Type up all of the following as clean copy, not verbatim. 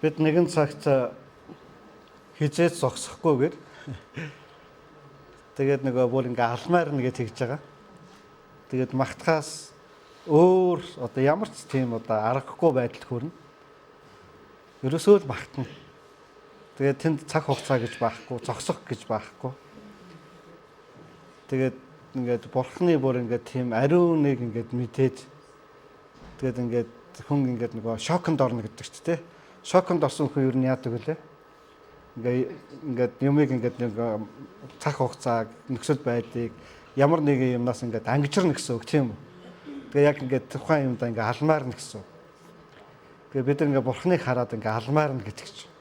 бид нэгэн цагт хизээд зогсохгүйгээр тэгээд нөгөө бүр ингээ алмаар нэгэ тэгж байгаа. Тэгээд магтахаас өөр одоо ямар ч тийм одоо аргагүй байдалд хүрнэ. Ерөөсөө л магтана. Тэгээд тэнд цаг хугацаа гэж байхгүй, зогсох гэж байхгүй. Тэгээд ингээд бурхны бүр ингээд тийм ариун нэг ингээд мэдээд тэгээд ингээд хүн ингээд нөгөө шоконд орно гэдэг чинь тэ. Шоконд орсон хүн юу яадаг вүлээ? Ингээд юмыг ингээд нэг цаг хугацааг нөхцөл байдлыг ямар нэгэн юмнаас ингээд ангижирна гэсэн үг тийм үү. Тэгээ яг ингээд тухайн юмдаа ингээд алмаарна гэсэн үг. Тэгээ бид ингээд бурхныг хараад ингээд алмаарна гэдэг чинь.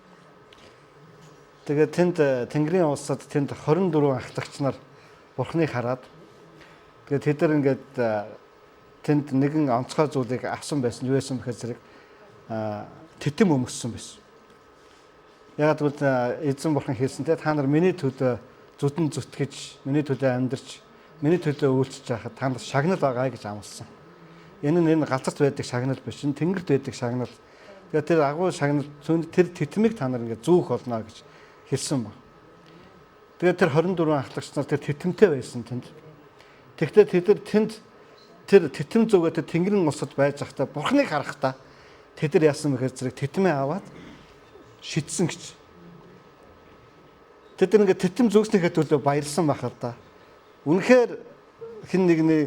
Тэгээ тэнд Тэнгэрийн улсад тэнд 24 ахлагч нар бурхныг хараад тэгээ тэд нар ингээд тэнд нэгэн онцгой зүйлийг авсан байсан юу байсан бэхээр зэрэг титэм өмссөн байсан. Яг тэгвэл эзэн бурхан хэлсэн те та нар миний төлөө зүтэн зүтгэж, миний төлөө амьдарч, миний төлөө үйлчж байхад та нар шагнал байгаа гэж амласан. Энэ галзарт байдаг шагнал биш, тэнгэрт байдаг шагнал. Тэгээ тэр агуу шагнал тэр титмийг та нар ингээд зүүх болно гэж хэлсэн ба. Тэгээ тэр 24 ахлагч нар тэр титэмтэй байсан тэнд. Тэгэхдээ тэд нар тэнд тэр титэм зүгээ тэр тэнгэрийн улсад байж захтаа бурхныг харахтаа тэд нар яасан бэхээр зэрэг титмээ аваад шидсэн гэж. Тэд нар ингээд титэм зүгснийхээ төлөө баярлсан байх л да. Үнэхээр хэн нэгний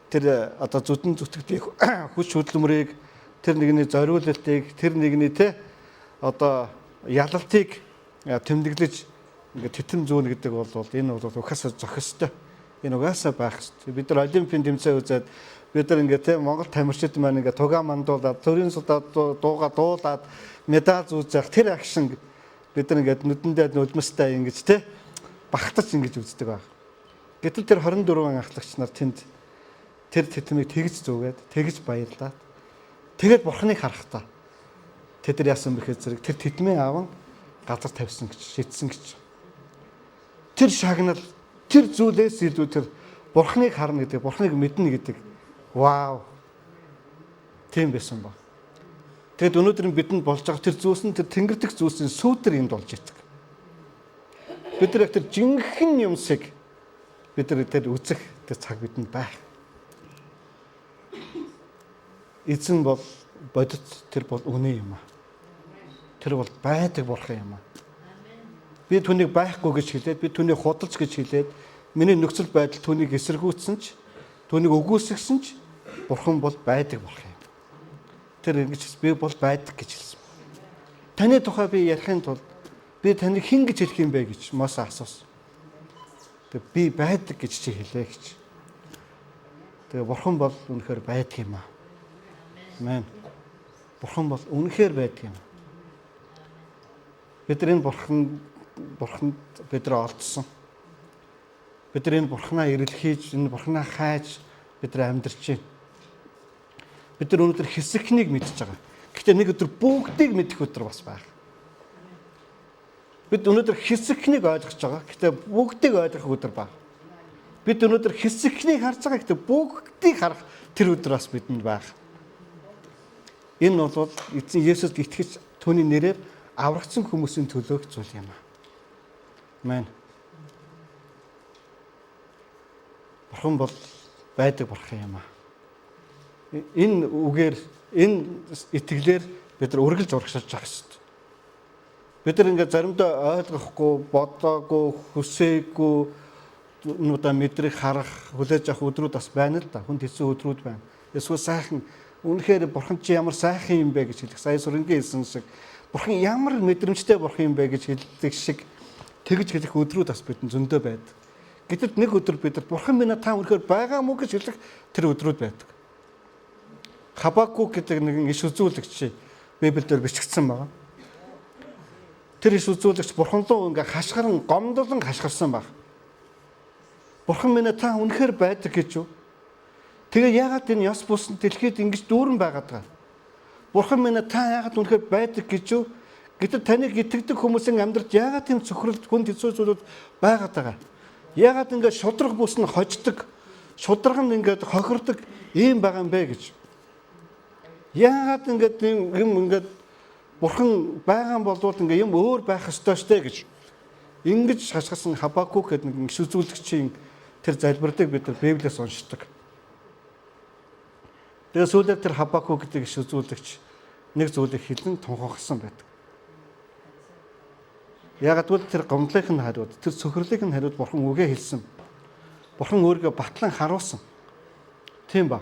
тэр одоо зүтэн зүтгэдэг хүч хөдөлмөрийг тэр нэгний зориулалтыг тэр нэгний те одоо ялалтыг тэмдэглэж ингээд титэм зүүн гэдэг бол энэ бол угаасаа зохистой. Энэ угаасаа байх хэрэгтэй. Бид нар олимпийн тэмцээн үзээд бид нар ингээд те Монгол тамирчид маань ингээд тугаа мандуулаад төрийн судад дуугаа дуулаад медаль зүүж тэр акшн бид нар ингээд нүдэндээ нулимстай ингэж те багтаж ингэж үздэг баг. Гэтэл тэр 24 ахлагч нар тэнд тэр титмийг тэгж зүгээд тэгж баярлаад тэгээд бурхныг харахтаа тэд нар яасан бэхээр зэрэг тэр титмээ аван газар тавьсан гэж шийдсэн гэж. Тэр шагнал тэр зүйлээс илүү тэр бурхныг харна гэдэг, бурхныг мэднэ гэдэг. Вау. Тийм байсан ба. Тэгэд өнөөдөр бидэнд болж байгаа тэр зүйлс нь тэр тэнгэр дэх зүйлсийн сүүдэр энд болж идэг. Бид нар тэр жинхэнэ юмсыг бид нар тэр үзэх тэр цаг бидэнд байх. Эзэн бол бодит тэр бол үнэ юм аа. Тэр бол байдаг бурхан юм аа. Би түүнийг байхгүй гэж хэлээд, би түүнийг худалж гэж хэлээд, миний нөхцөл байдал түүнийг эсэргүүцсэн ч, түүнийг өгөөсгсөн ч бурхан бол байдаг бурхан юм. Тэр ингэж би бол байдаг гэж хэлсэн. Таны тухай би ярихын тулд би таныг хэн гэж хэлэх юм бэ гэж Мосе асуусан. Тэг би байдаг гэж чи хэлээ гэж. Тэгээ бурхан бол үнэхээр байдаг юм аа. Амен. Бурхан бол үнэхээр байдаг юм. Бид энэ бурханд бид нар олдсон. Бид нар энэ бурхнаа эрэлхийж, энэ бурхнаа хайж бид нар амьдарч байна. Бид нар өнөөдөр хэсэгхнийг мэдж байгаа. Гэхдээ нэг өдөр бүгдийг мэдэх өдөр бас байх. Бид өнөөдөр хэсэгхнийг ойлгож байгаа. Гэхдээ бүгдийг ойлгох өдөр баг. Бид өнөөдөр хэсэгхнийг харж байгаа. Гэхдээ бүгдийг харах тэр өдөр бас бидэнд байх. Энэ бол эзэн Есүст итгэж түүний нэрээр аврагдсан хүмүүсийн төлөөх зүйл юм аа. Амен. Бурхан бол байдаг бурхан юм аа. Энэ үгээр энэ итгэлээр бид нар үргэлж урагшилж явах хэрэгтэй. Бид нар ингээд заримдаа ойлгохгүй, бодоогүй, хүсээгүй нүдэ мэдрэх харах, хүлээж авах өдрүүд бас байна л да. Хүнд хэцүү өдрүүд байна. Эсвэл сайхан үнэхээр бурхан чи ямар сайхан юм бэ гэж хэлэх. Сая сүрэнгийн хэлсэн шиг бурхан ямар мэдрэмжтэй бурхан юм бэ гэж хэлдэг шиг тэгж хэлэх өдрүүд бас бидэнд зөндөө байдаг. Гэтэл нэг өдөр бид нар бурхан минь та үнэхээр байгаа мó гэж хэлэх тэр өдрүүд байдаг. Хабакук гэдэг нэгэн иш үзүүлэгч Библиэлд бичигдсэн байна. Тэр иш үзүүлэгч бурхан руу ингээ хашгиран гомдлон хашгирсан баг. Бурхан минь та үнэхээр байдаг гэж юу? Тэгээ яагаад энэ ёс бус дэлхийд ингэж дүүрэн байгаад байгаа? Бурхан минь та яагаад үнэхээр байдаг гэж юу? Гэтэл таныг итгэдэг хүмүүсийн амьдралд яагаад тийм цөхрөлт хүнд хэцүү зүйлүүд байгаад байгаа? Яагаад ингэ шудраг бүс нь хождог, шудраг нь ингээд хохирдог ийм байгаа юм бэ гэж. Яагаад ингээд юм ингээд Бурхан байгаа болвол ингээ юм өөр байх ёстой штэ гэж ингэж хашгирсан Хабакук гэдэг нэг иш үзүүлэгчийн тэр залбирдаг бид нар Библиэс уншдаг. Тэгээ сүүлдээ тэр Хабакук гэдэг иш үзүүлэгч нэг зүйлийг хэлэн тунхагласан байдаг. Ягаад гэвэл тэр гомдлынхын хариуд, тэр цөхрөлийнх нь хариуд Бурхан үгээ хэлсэн. Бурхан өөрийгөө батлан харуулсан. Тийм ба.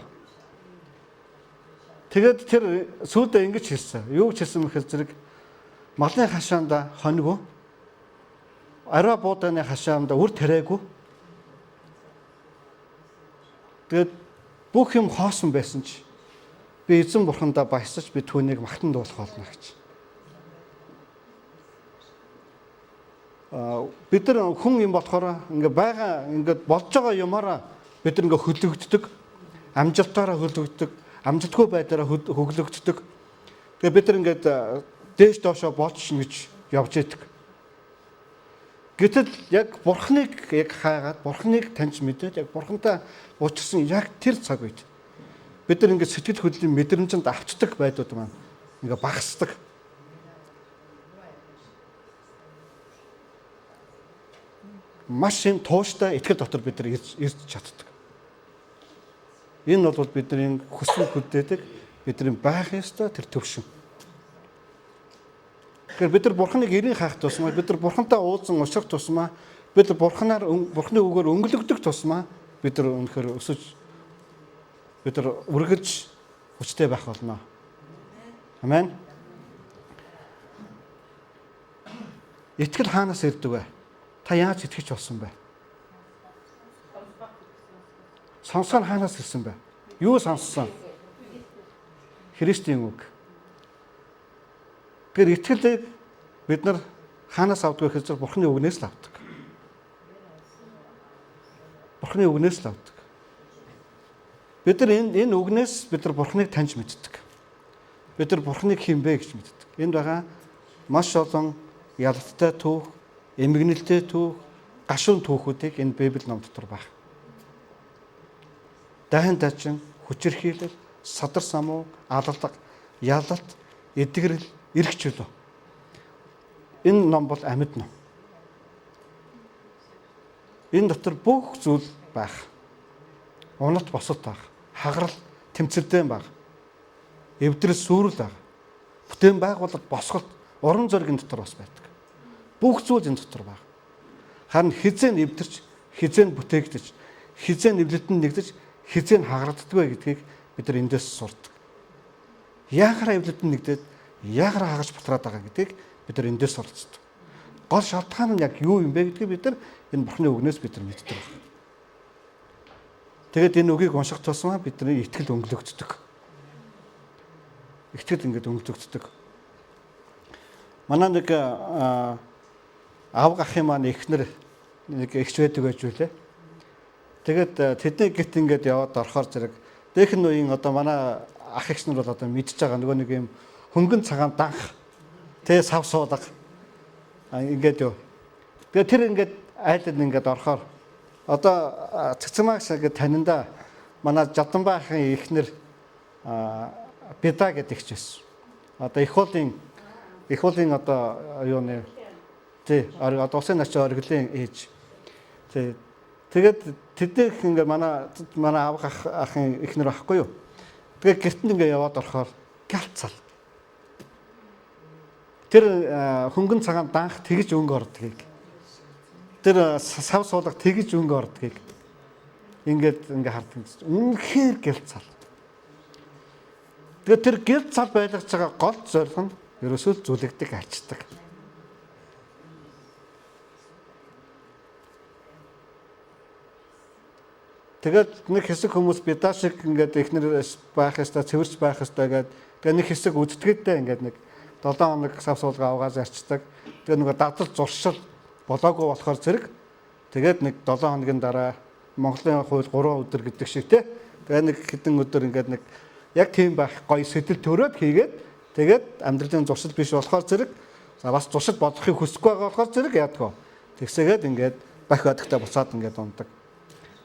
Тэгээд тэр сүүлдээ ингэж хэлсэн. Юу гэж хэлсэн мэхэл зэрэг малын хашаанда хоньгүй, арай бууданы хашаанда үр тариагүй. Тэгээд бүх юм хоосон байсан ч би эзэн Бурхандаа баясаж би түүнийг магтан дуулах болно гэж. Бид нар хүн юм болохоор ингээ байгаа ингээд болж байгаа юмараа бид нар ингээ хөдөлгддөг, амжилтаараа хөдөлгддөг, амжилтгүй байдлаараа хөглөгддөг. Тэгээ бид нар ингээд дээш доошоо болж ингэж явж идэг. Гэтэл яг Бурхныг яг хаагаад, Бурхныг таньж мэдээд яг Бурхантай уулзсан яг тэр цаг үед бид нар ингээд сэтгэл хөдлөлийн мэдрэмжинд авчдаг байдууд маань ингээ багасдаг. Маш юм тууштай итгэл дотор бид нар ирж чаддаг. Энэ бол бидний хүсэл хөдөөдөг бидний байх ёстой тэр төвшин. Тэгэхээр бид нар Бурханыг эрен хаах тусмаа, бид нар Бурхантай уулзсан ушрах тусмаа, бид нар Бурханы үгээр өнгөлөгдөх тусмаа бид нар өнөхөр өсөж бид нар үргэлж хүчтэй байх болно. Амен. Итгэл хаанаас ирдэг вэ? Та яаж итгэж болсон бэ? Сонсох нь хаанаас ирсэн бэ? Юу сонссон? Христийн үг. Тэр итгэлийг бид нар хаанаас авдаг вэ гэхээр Бурханы үгнээс л авдаг. Бурханы үгнээс л авдаг. Бид нар энэ үгнээс бид нар Бурханыг таньж мэддэг. Бид нар Бурханыг хэн бэ гэж мэддэг. Энд байгаа маш олон ялалттай түүх, эмгэнэлтэй түүх, гашуун түүхүүдийг энэ Библи ном дотор байна. Дайн дачин, хүчирхийлэл, садар самуу, алалга, ялалт, эдгэрэл, эрх чөлөө. Энэ ном бол амьд ном. Энэ дотор бүх зүйл байх. Унат босот байх, хагарал, тэмцэлдэн байх. Эвдрэл сүрэл байх. Бүтээн байгуулалт, босголт, уран зоригийн дотор бас байдаг. Бүх зүйл энэ дотор байна. Харин хизээ нэвдэрч, хизээ бүтээгдэж, хизээ нэвлэлтэнд нэгдэж, хизээ хагарагддаг вэ гэдгийг бид нар эндээс сурдаг. Яагараа нэвлэлтэнд нэгдээд, яагараа хагарч бутраад байгаа гэдгийг бид нар эндээс суралцдаг. Гол шалтгаан нь яг юу юм бэ гэдгийг бид нар энэ Бурханы үгнээс бид нар мэддэг байна. Тэгээд энэ үгийг унших тусмаа бидний итгэл өнгөлөгддөг. Итгэл ингээд өнгөлөгддөг. Манай нэг аав ах юм маань эхнэр нэг ихч байдаг байж үлээ. Тэгээд тэдний гит ингээд яваад орохоор зэрэг дээхэн үеийн одоо манай ах ихнэр бол одоо мэдж байгаа нөгөө нэг юм хөнгөн цагаан данх тэ сав суулга ингээд юу. Тэгээд тэр ингээд айлд ингээд орохоор одоо цэцмаагш ингээд танинда манай Жаданбай ахын эхнэр Беда гэдэг ихч байсан. Одоо их уулын одоо юу нэ тий одоо усын нач оргилын ээж. Тэгээд тэднийх ингээ манай аав ахын эхнэр байхгүй юу. Тэгээд гэртэнд ингээ яваад орохоор галцал. Тэр хөнгөн цагаан данх тэгж өнгө ордгийг. Тэр сав суулга тэгж өнгө ордгийг. Ингээд ингээ харддаг. Үнэхээр галцал. Тэгээд тэр галцал байлгаж байгаа гол зорилго нь ерөөсөө зүлэгдэг ачдаг. Тэгээд нэг хэсэг хүмүүс бидаа шиг ингээд эхнэр байх ёстой, цэвэрч байх ёстой гэдэг. Тэгээд нэг хэсэг үздэгтэй ингээд нэг 7 хоног сав суулга авгаа зарчдаг. Тэгээд нөгөө дадал зуршил болоогүй болохоор зэрэг тэгээд нэг 7 хоногийн дараа Монголын хууль 3 өдөр гэдэг шиг тий. Тэгээд нэг хэдэн өдөр ингээд нэг яг тийм байх гоё сэтэл төрөөд хийгээд тэгээд амьдралын зуршил биш болохоор зэрэг за бас зуршил бодохыг хүсэхгүй байгаа болохоор зэрэг яадгаа. Тэгсээгээд ингээд бах одогтой буцаад ингээд ундаг.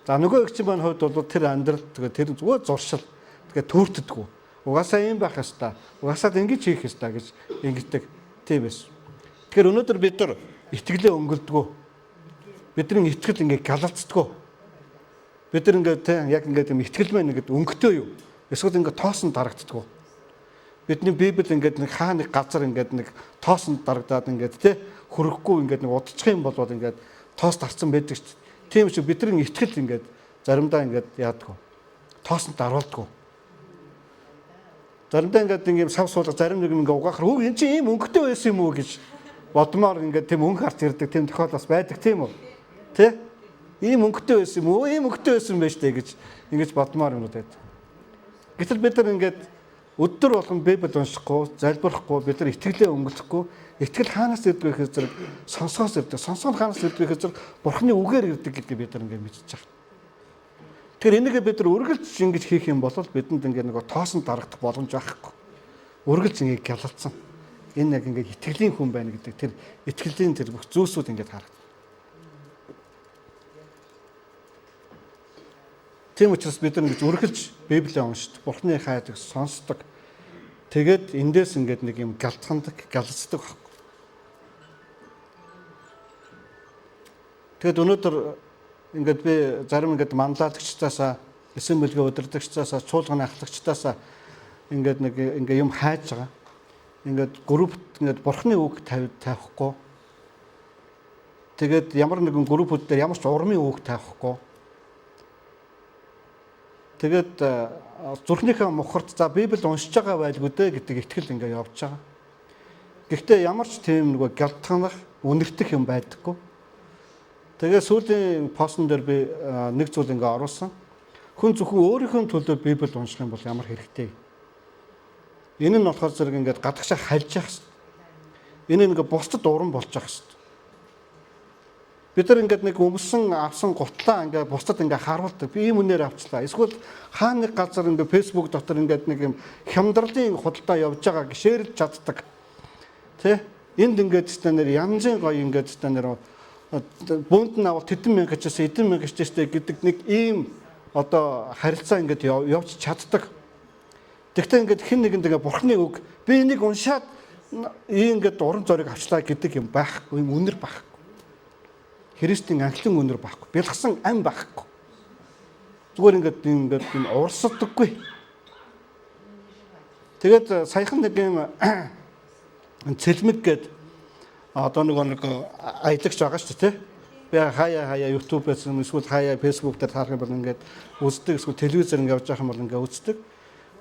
За нөгөө эгчийн маань хувьд бол тэр амьдрал тэгээд тэр зүгээр зуршил тэгээд төөртдөггүй. Угаасаа ийм байх ёстой. Угаасаа ингэж хийх ёстой гэж ингэдэг тийм байсан. Тэгэхээр өнөөдөр бид нар итгэлээ өнгөлдгөө. Бидний итгэл ингээ галалцдгөө. Бид нар ингээ яг ингээ итгэл мэн ингээд өнгөтэй юу? Эсвэл ингээ тоосон дарагддгөө. Бидний Библи ингээд нэг хаа нэг газар ингээд нэг тоосон дарагдаад ингээд хүрэхгүй ингээд нэг удчих юм болоод ингээд тоос тарцсан байдаг шүү дээ. Тийм ч бидний итгэл ингээд заримдаа ингээд яадаггүй. Тоосон даруулдаггүй. Заримдаа ингээд ингээм сав суулга зарим нэг ингээ угаахаар хөө эн чинь ийм өнгөтэй байсан юм уу гэж бодмоор ингээд тийм өнгө харж ирдэг тийм тохиол бас байдаг тийм үү? Тэ? Ийм өнгөтэй байсан юм уу? Ийм өнгөтэй байсан байж тээ гэж ингэж бодмоор юм уу тэгээд. Гэтэл бид нар ингээд өдөр болгон Библи уншихгүй, залбирахгүй, бид нар итгэлээ өнгөлөхгүй, итгэл хаанаас ирдэг вэ гэхээр сонсоос ирдэг. Сонсоо хаанаас ирдэг вэ гэхээр Бурхны үгээр ирдэг гэдгийг бид нар ингээд мэдчихэж байгаа. Тэгэхээр энийг бид нар үргэлж ингэж хийх юм бол бидэнд ингээд нэг тоосон дарагдах боломж байхгүй. Үргэлж ингээд гялалцсан. Энэ яг ингээд итгэлийн хүн байна гэдэг тэр итгэлийн тэр бүх зүйлсүүд ингээд харагдана. Тийм учраас бид нар ингэж үргэлж Библийг уншдаг, Бурхны хайдаг, сонсдог. Тэгээд эндээс ингээд нэг юм галтгандаг, галздаг байхгүй. Тэгэд өнөөдөр ингээд би зарим ингээд манлайлагчдаасаа, эсэм бэлгээ удирдагчдаасаа, чуулганы ахлагчдаасаа ингээд нэг ингээ юм хайж байгаа. Ингээд группт ингээд Бурхны үг тавихгүй. Тэгээд ямар нэгэн группүүд дээр ямар ч урмын үг тавихгүй. Тэгээд зүрхнийхээ мухарт за Библи уншиж байгаа байлгүй дээ гэдэг итгэл ингээ явж байгаа. Гэхдээ ямар ч тийм нэг гялтганах, үнэртэх юм байдаггүй. Тэгээд сүүлийн постн дээр би нэг зүйл ингээ оруулсан. Хүн зөвхөн өөрийнхөө төлөө Библи унших юм бол ямар хэрэгтэй. Энэ нь болохоор зэрэг ингээд гадагшаа хальж явах хэрэгтэй. Энэ ингээ бусдад уран болж явах хэрэгтэй. Бид нар ингээд нэг өмсөн авсан гутлаа ингээд бусдад ингээд харуулдаг. Би ийм үнээр авчлаа. Эсвэл хаа нэг газар ингээд фэйсбүүк дотор ингээд нэг юм хямдралын худалдаа явж байгааг шеэрлж чаддаг. Тэ? Энд ингээд станаар янзын гоё ингээд станаар буунд нь авал тэдэн мянга ч гэсэн эдэн мянга ч гэсэн гэдэг нэг ийм одоо харилцаа ингээд явж чаддаг. Тэгтээ ингээд хэн нэгэнд ингээд Бурхны үг би энийг уншаад ийм ингээд уран зориг авчлаа гэдэг юм байхгүй, юм үнэр байхгүй. Христийн анхлын үнэр байхгүй. Бэлгсэн ам байхгүй. Зүгээр ингээд урсдаггүй. Тэгээд саяхан нэг юм цэлмэг гээд одоо нэг аялагч байгаа шүү дээ. Би хаяа YouTube-ээс эсвэл хаяа Facebook дээр харах юм бол ингээд үздэг, эсвэл телевизээр ингээд явж байгаа юм бол ингээд үздэг.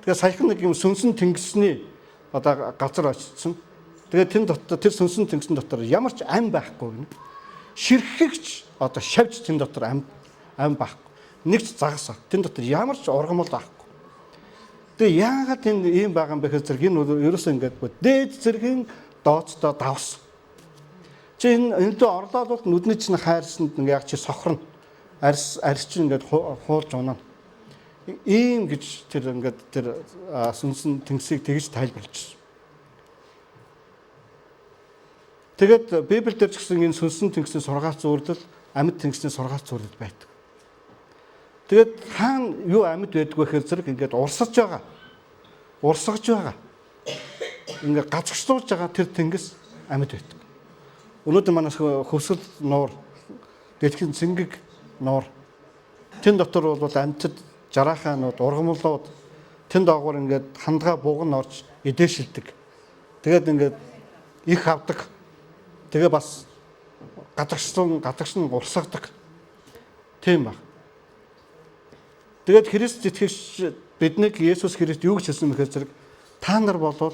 Тэгээд саяхан нэг юм сүнсэн тэнгисний одоо газар очсон. Тэгээд тэн дотор тэр сүнсэн тэнгисийн дотор ямар ч ам байхгүй гэнэ. Ширхэгч одоо шавж тэн дотор ам байхгүй. Нэг ч загас. Тэн дотор ямар ч ургамал байхгүй. Тэгээ яагаад энэ ийм байгаа юм бэ гэхээр зэрэг энэ ерөөсөө ингээд дээд зэргийн дооцтой давс. Чи энэ дэ орлоод бол нүдний чинь хайрсанд ингээд яг чи сохорно. Арс чинь ингээд хуулж унаа. Ийм гэж тэр ингээд тэр сүнсэн тэнгисийг тэгж тайлбарлаж. Тэгээд Библиэлд ч гэсэн энэ сүнсэн тэнгисийн сургаалт зөвлөл, амьд тэнгисийн сургаалт зөвлөл байдаг. Тэгээд хаана юу амьд байдаг вэ гэхээр зэрэг ингээд урсаж байгаа. Урсгаж байгаа. Ингээд гацгчлуулж байгаа тэр тэнгис амьд байдаг. Өнөөдөр манайс хөвсгөл нуур, дэлхийн цэнгэг нуур. Тэн дотор бол амьтад жараахаанууд, ургамлууд тэн доогуур ингээд хандгаа буган орж эдээшилдэг. Тэгээд ингээд их авдаг. Тэгээ бас гадагшин урсгадаг. Тийм баг. Тэгээд Христ итгэгч биднийг Есүс Христ юу гэж хэлсэн бэ гэхээр зэрэг та нар болвол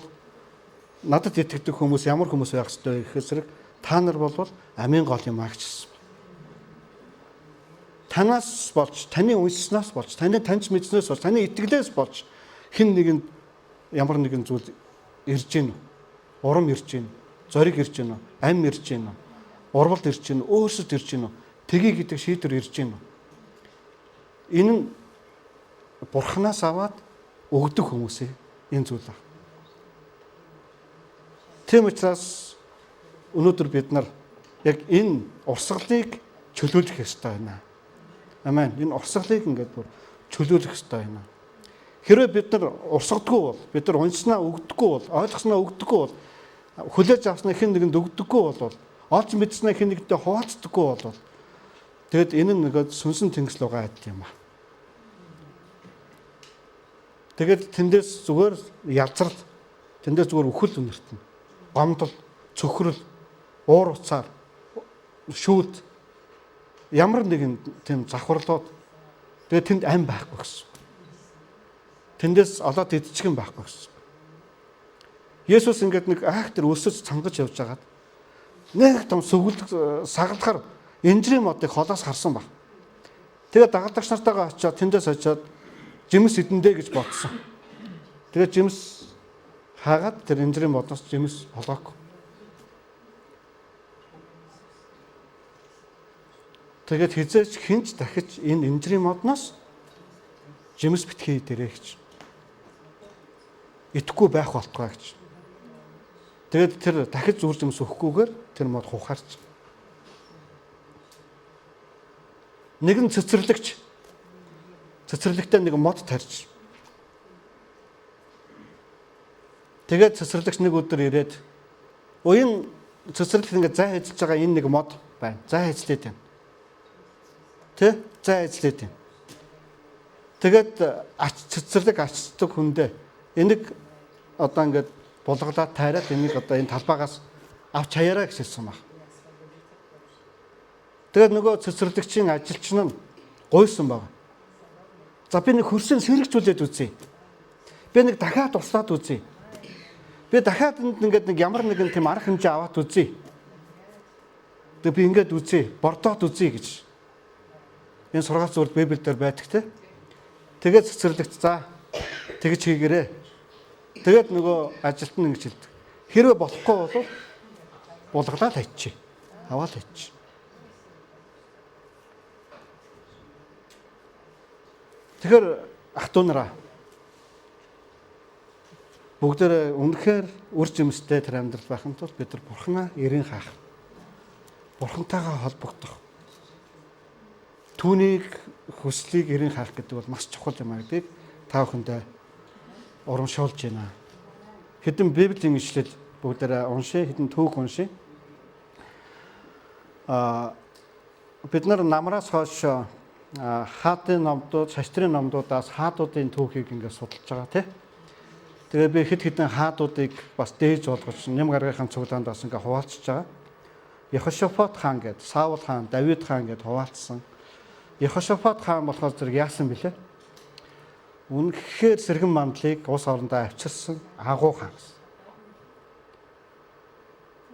надад итгэдэг хүмүүс ямар хүмүүс байх ёстой вэ гэхээр зэрэг та нар болвол амийн гол юм агчсан. Танаас болж, таны уншснаас болж, таны таньж мэдснээс болж, таны итгэлээс болж хэн нэгэнд ямар нэгэн зүйл ирж гин үү? Урам ирж гин, зориг ирж гин, ам ирж гин, урвалд ирж гин, өөрсөд ирж гин, тгий гэдэг шийдвэр ирж гин. Энэ нь Бурханаас аваад өгдөг хүмүүсээ энэ зүйл аа. Тийм учраас өнөөдөр бид нар яг энэ урсгалыг чөлөөлөх ёстой байна. Амен. Энэ урсгалыг ингээд бүр чөлөөлөх ёстой байна. Хэрвээ бид нар урсгадаггүй бол, бид нар уншснаа өгдөггүй бол, ойлгосноо өгдөггүй бол, хүлээж авснаа хэн нэгэнд өгдөггүй бол, олж мэдснаа хэн нэгтэй хуваалцдаггүй бол тэгэд энэ нь нэг сүнсэн тэнгис рүү гайд юм аа. Тэгээд тэндээс зүгээр ялзрал, тэндээс зүгээр үхэл үнэртэн, гомдол, цөхрөл, уур уцаар, шүүлт ямар нэгэн тийм завхарлууд тэгээд тэнд ам байхгүй гэсэн. Тэндээс олоод идчихэн байхгүй гэсэн. Есүс ингээд нэг айхтар өсөж цангаж явж байгаад нэг том сүгэлд сагалахаар инжирийн модыг холоос харсан баг. Тэгээд дагалдагч нартайгаа очиод тэндээс очиод жимс идэндээ гэж бодсон. Тэгээд жимс хаагаад тэр инжирийн модоос жимс олоогүй. Тэгээд хизээч хинч дахиж энэ инжирийн модноос жимс битгий дээрээ гэж. Итгэхгүй байх болтугай гэж. Тэгээд тэр дахиж зүр жимс өгөхгүйгээр тэр мод хухаарч. Нэгэн цэцэрлэгч цэцэрлэгтээ нэг мод тарьж. Тэгээд цэцэрлэгч нэг өдөр ирээд уян цэцэрлэгт ингээд зай хэзлж байгаа энэ нэг мод байна. Зай хэзлээд байна. Тэ? Зай хэзлээд байна. Тэгээд цэцэрлэг ачдаг хүндээ энийг одоо ингээд булгалаад тайраад энийг одоо энэ талбайгаас авч хаяараа гэж хэлсэн баг. Тэгээд нөгөө цэцэрлэгчийн ажилчин нь гуйсан баг. За би нэг хөрсөнд сэрэгжүүлээд үзье. Би нэг дахиад туслаад үзье. Би дахиад энд ингээд нэг ямар нэгэн тийм арга хэмжээ аваад үзье. Тэгээд би ингээд үзье, бордоод үзье гэж. Энэ сургаал зөвлөлт Библиэлд байдаг те. Тэгээд цэцэрлэгч за тэгж хийгэрээ. Тэгээд нөгөө ажилтан ингэж хэлдэг. Хэрвээ болохгүй бол булгалаад хайчих. Аваад хайчих. Тэгэхээр ах トゥ нараа бүгдээ үнэхээр үр жимстэй тэр амьдрал байхын тулд бид нар Бурханаа эрен хаах. Бурхантайгаа холбогдох. Түүнийг хүслийг эрен хаах гэдэг бол маш чухал юм аа гэдгийг та бүхэндээ урамшуулж байна. Хэдэн Библийн ишлэл бүгдээ уншия, хэдэн түүх уншия. Бид нар намраас хойш хаадын номдууд, шаштрын номдуудаас хаадуудын түүхийг ингээд судалж байгаа тийм. Тэгээ би хэд хэдэн хаадуудыг бас дээж болгож нэм гаргийнхаа цуглаандаас ингээд хуваалцж байгаа. Йехошафат хаан гээд, Саул хаан, Давид хаан гээд хуваалцсан. Йехошафат хаан болохоор зэрэг яасан бэлээ? Үнэхээр сэргэн мандлыг ус орондоо авчирсан агуу хаан.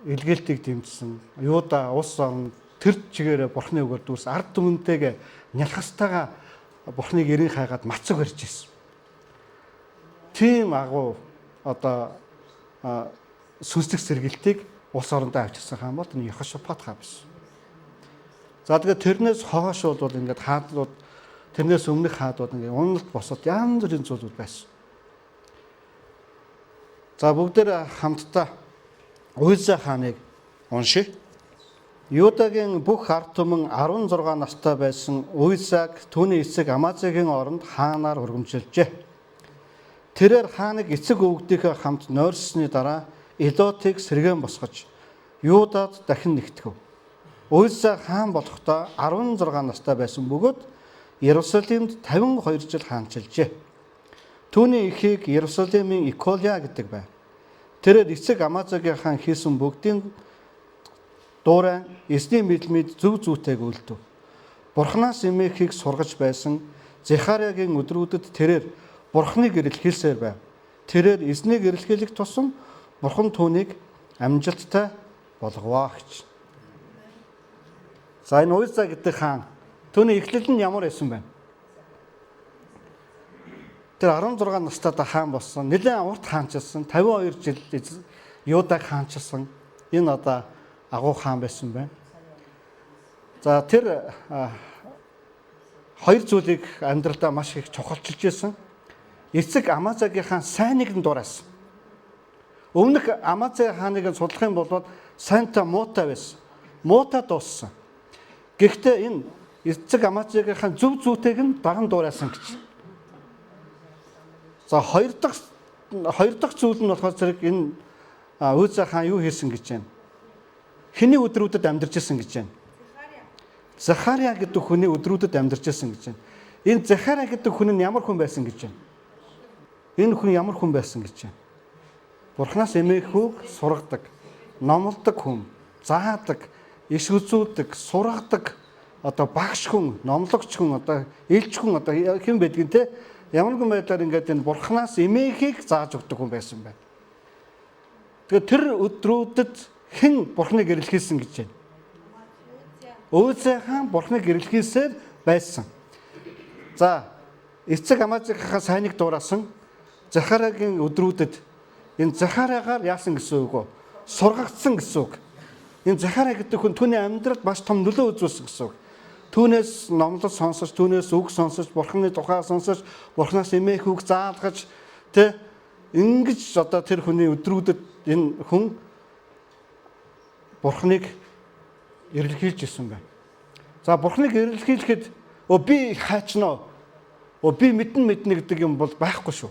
Илгээлтийг дэмжсэн. Юуда ус орнд тэр чигээрээ бурхны үгээр дүүрс ард түмэнтэйгээ нялхастайгаа бурхныг эрен хайгаад мацаг барьж ирсэн. Тийм агуу одоо сүнслэг сэргээлтийг ус орондоо авчирсан хаан бол энэ Йехошафат хаан байсан. За тэгээд тэрнээс хойш бол ингээд хаадлууд тэрнээс өмнөх хаадууд ингээд уналт босоод янз бүрийн зүйлүүд байсан. За бүгдээр хамтдаа Уйза хааныг уншия. Юудагийн бүх ард түмэн 16 настай байсан Уйзаг түүний эцэг Амазигийн оронд хаанаар хөргөмжилжээ. Тэрээр хааныг эцэг өвгдийнхээ хамт нойрсны дараа Элотыг сэргээн босгож Юудад дахин нэгтгэв. Уйза хаан болохдоо 16 настай байсан бөгөөд Иерусалимд 52 жил хаанчилжээ. Түүний эхийг Иерусалимын Иколия гэдэг байв. Тэрээр эцэг Амазигийн хаан хийсэн бүгдийн дуурай эсний мэдлмид зөв зүйтэйг үлдэв. Бурханаас эмээхийг сургаж байсан Захариагийн өдрүүдэд тэрээр Бурханы гэрэл хэлсээр байв. Тэрээр эзнийг эрэлхийлэх тусам Бурхан түүнийг амжилттай болговаа гэж. За энэ Уйза гэдэг хаан түүний эхлэл нь ямар байсан бэ? Тэр 16 настайдаа хаан болсон. Нэлээд урт хаанчилсан. 52 жил Юудаг хаанчилсан. Энэ одоо агуу хаан байсан байна. За тэр хоёр зүйлийг амьдралдаа маш их чухалчилж байсан. Эцэг Амазигийн хаан сайныг нь дураасан. Өмнөх Амази хааныг судлах юм бол сайнтай муутай байсан. Муутай дууссан. Гэхдээ энэ эцэг Амазигийн хаан зөв зүйтэйг нь даган дураасан гэж. За хоёр дахь зүйл нь болохоор зэрэг энэ Өөзөө хаан юу хийсэн гэж байна? Хэний өдрүүдэд амьдарч исэн гэж байна? Захария гэдэг хүний өдрүүдэд амьдарч исэн гэж байна. Энэ Захария гэдэг хүн нь ямар хүн байсан гэж байна? Энэ хүн ямар хүн байсан гэж байна? Бурханаас эмээх үг сургадаг, номлодог хүн, заадаг, иш үзүүлдэг, сургадаг, одоо багш хүн, номлогч хүн, одоо элч хүн, одоо хэн байдгийг те ямар хүн байдлаар ингээд энэ Бурханаас эмээхийг зааж өгдөг хүн байсан байна. Тэгэхээр тэр өдрүүдэд хэн Бурханыг эрэлхийлсэн гэж байна? Өөзөө хаан Бурханыг эрэлхийлсээр байсан. За эцэг Амазиахаа сайныг дураасан Захариагийн өдрүүдэд энэ Захариагаар яасан гэсэн үг вэ? Сургагдсан гэсэн үг. Энэ Захария гэдэг хүн түүний амьдралд маш том нөлөө үзүүлсэн гэсэн үг. Түүнээс номлол сонсож, түүнээс үг сонсож, Бурханы тухай сонсож, Бурханаас эмээх үг заалгаж, тэ ингэж одоо тэр хүний өдрүүдэд энэ хүн Бурханыг эрэлхийлж исэн байна. За Бурханыг эрэлхийлэхэд би хайчнаа. Би мэднэ гэдэг юм бол байхгүй шүү.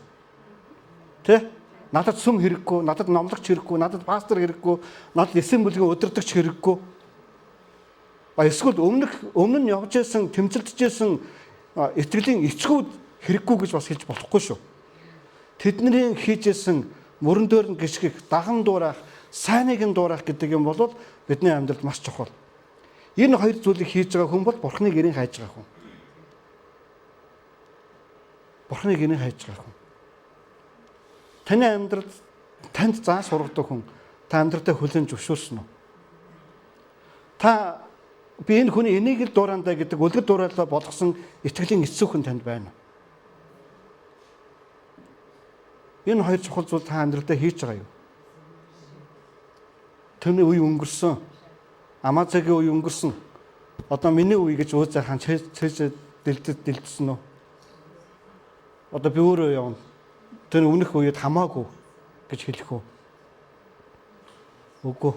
Тэ? Надад сүм хэрэггүй, надад номлогч хэрэггүй, надад пастор хэрэггүй, надад эсэм бүлгийн удирдагч хэрэггүй. Эсвэл өмнө нь явж исэн, тэмцэлдэж исэн итгэлийн эцгүүд хэрэггүй гэж бас хэлж болохгүй шүү. Тэдний хийж исэн мөрөн дөр нь гიშгэх, даган дуурайх, сайныг нь дуурайх гэдэг юм бол бидний амьдралд маш чухал. Энэ хоёр зүйлийг хийж байгаа хүн бол Бурханыг эрен хайж байгаа хүн. Бурханыг эрен хайж байгаа хүн. Таны амьдралд танд заа сургадаг хүн та амьдралдаа хүлээн зөвшөөрсөн үү? Та би энэ хүний энийг л дуурандаа гэдэг үлгэр дуурайлаа болгосон итгэлийн эцэг хүн танд байна уу? Энэ хоёр чухал зүйл та амьдралдаа хийж байгаа юу? Түүний үе өнгөрсөн. Амазиагийн үе өнгөрсөн. Одоо миний үе гэж Өөзөө хаан цээж дэлдсэн үү? Одоо би өөрөө явна. Тэр өмнөх үед хамаагүй гэж хэлэх үү? Үгүй.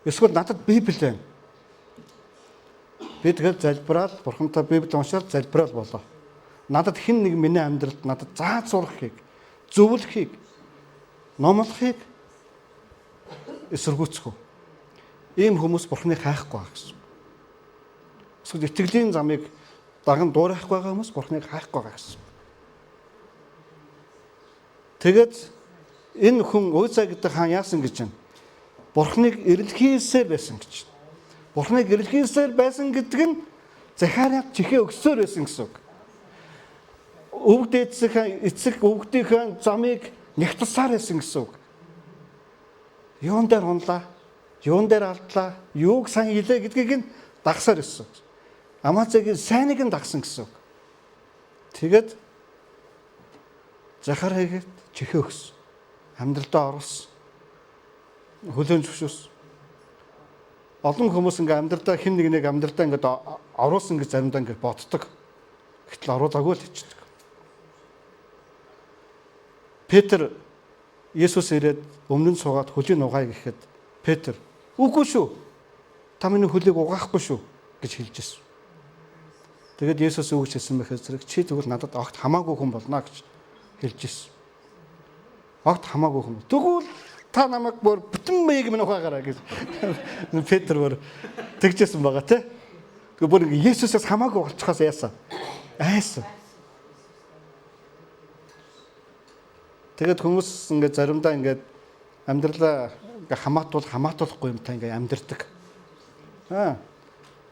Эсвэл надад Библи байна. Би тэгэл залбираад Бурхантай Библийг уншаад залбираад болоо. Надад хэн нэг миний амьдралд надад зааж сурахыг, зөвлөхийг, номлохыг эсэргүүцэх үү? Ийм хүмүүс Бурханыг хайхгүй байгаа гэсэн. Эсвэл итгэлийн замыг даган дуурайхгүй байгаа хүмүүс Бурханыг хайхгүй байгаа гэсэн. Тэгээд энэ хүн Өөзөө гэдэг хаан яасан гэж байна? Бурханыг эрэлхийлсээр байсан гэж. Бурханыг эрэлхийлсээр байсан гэдэг нь Захариад чихээ өгсөөр байсан гэсэн үг. Өвгд эцэг өвгдийнхээ замыг нягтлсаар байсан гэсэн үг. Юун дээр хунлаа, юун дээр алдлаа, юуг сайн хийлээ гэдгийг нь дагсаар байсан. Амазиагийн сайныг нь дагсан гэсэн үг. Тэгээд Захарияд чихээ өгсөн. Амьдралдаа оруулсан. Хүлээн зөвшөөрсөн. Олон хүмүүс ингээ амьдралдаа хэн нэг амьдралдаа ингээ оруулсан гэж заримдаа ингээ боддог. Гэтэл оруулаагүй л хийчихдэг. Петр Есүс ирээд өмнө нь суугаад хөлийг угаая гэхэд Петр үгүй шүү. Та миний хөлийг угаахгүй шүү гэж хэлж ирсэн. Тэгээд Есүс өгч хэлсэн мэхээс зэрэг чи тэгвэл надад огт хамаагүй хүн болно гэж хэлж ирсэн. Огт хамаагүй хүн. Тэгвэл та намайг бүр бүтэн мэйг минь ухаагаарай гэж Петр бүр тэгжсэн байгаа те. Тэгвэл бүр ингээ Есүсээс хамаагүй болчихоос яасан. Айсан. Тэгээд хүмүүс ингээ заримдаа ингээ амьдралаа ингээ хамаатуулахгүй юм та ингээ амьдэрдэг.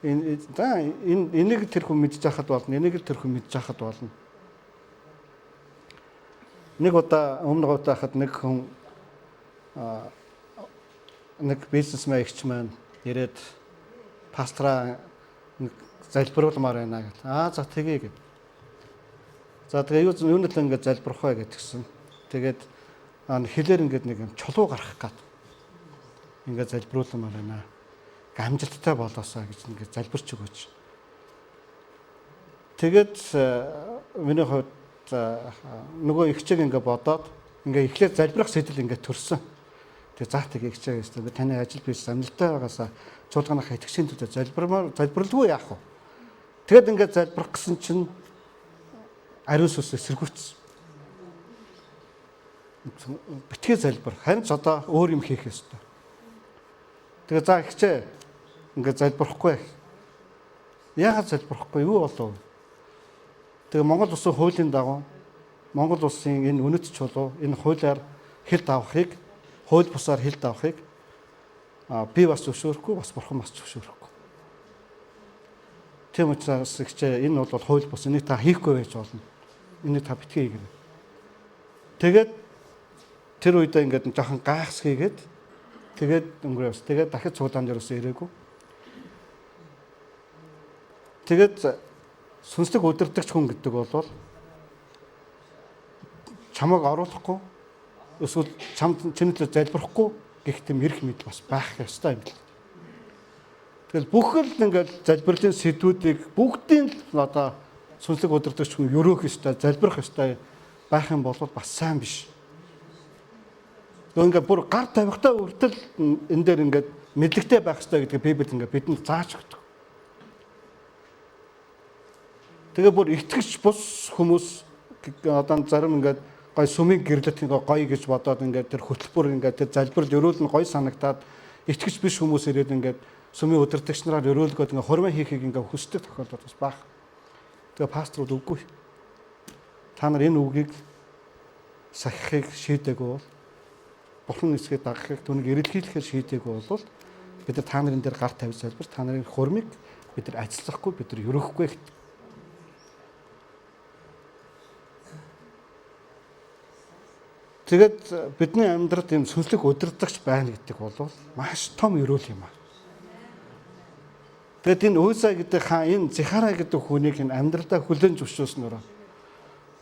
Энийг тэр хүн мэдж байхад болно. Энийг тэр хүн мэдж байхад болно. Нэг удаа өмнө удаа хахад нэг хүн нэг бизнесмен эгч маань ирээд пастраа залбируулмаар байна гэл. За тэгье гэв. За тэгээ юунад л ингээ залбирах вэ гэдгсэн. Тэгээд хэлээр ингээд нэг юм чулуу гарах гад. Ингээд залбируулмаар байна. Амжилттай болоосаа гэж ингээд залбирч өгөөч. Тэгээд миний хувьд нөгөө ихчээг ингээд бодоод ингээд эхлээд залбирах сэтэл ингээд төрсөн. Тэгээд заа тэг ихчээ гэсэн. Би таны ажил биш амжилттай байгаасаа чуулганах итгэгчийн төлөө залбирлгүй яах вэ? Тэгээд ингээд залбирах гэсэн чинь ариун сүнс эсэргүүцсэн. битгий залбир. Харин ч одоо өөр юм хийх ёстой. Тэгээ за ихчээ ингээд залбирахгүй. Яагаад залбирахгүй? Юу болов? Тэгээ Монгол улсын хуулийн дагуу Монгол улсын энэ үнэт чулуу энэ хуулиар хил давахыг, хууль бусаар хил давахыг би бас зөвшөөрөхгүй, бас бурхан бас зөвшөөрөхгүй. Тийм учраас ихчээ энэ бол хууль бус, энийг та хийхгүй байж болно. Энийг та битгий хийгэрэй. Тэгээд тэр үедээ ингээд жоохон гайхс хийгээд тэгээд өнгөрөөс. Тэгээд дахиж цуудаан дээрээс ирээгүй. Тэгээд сүнслэг удирдагч хүн гэдэг бол чамайг оруулахгүй эсвэл чиний төлөө залбирахгүй гэх тэм эрх мэд бас байх ёстой юм. Тэгэл бүхэл ингээд залбирлын сэдвүүдийг бүгдийн одоо сүнслэг удирдагч хүн өрөөх ёстой, залбирах ёстой байх юм бол бас сайн биш. Ингээд бүр гар тавихтаа үртэл энэ дээр ингээд мэдлэгтэй байх ёстой гэдгийг Библи ингээд бидэнд зааж өгдөг. Тэгээ бүр итгэж бус хүмүүс одоо зарим ингээд гой сүмийн гэрлэлт гоё гэж бодоод ингээд тэр хөтөлбөр ингээд тэр залбирал өрөөл нь гоё санагдаад итгэж биш хүмүүс ирээд ингээд сүмийн удирдагч нараар өрөөлгөөд ингээд хормоо хийхийг ингээд хүсдэг тохиолдол бас баг. Тэгээ пасторууд үгүй. Та нар энэ үгийг сахихыг шийдээгүй бол бурхан нисгээд дагахыг түүнийг эрэлхийлэхээр шийдээгүй бол бид нар та нарын дээр гар тавьж залбир та нарын хормыг бид нар ажиллахгүй бид нар өрөөхгүй гэдэг. Тэгээд бидний амьдралд ийм сүнслэг удирдагч байна гэдэг бол маш том өрөөл юм аа. Тэгээд энэ Уза гэдэг хаан энэ Захарай гэдэг хүнийг энэ амьдралдаа хүлээн зөвшөөрснөөр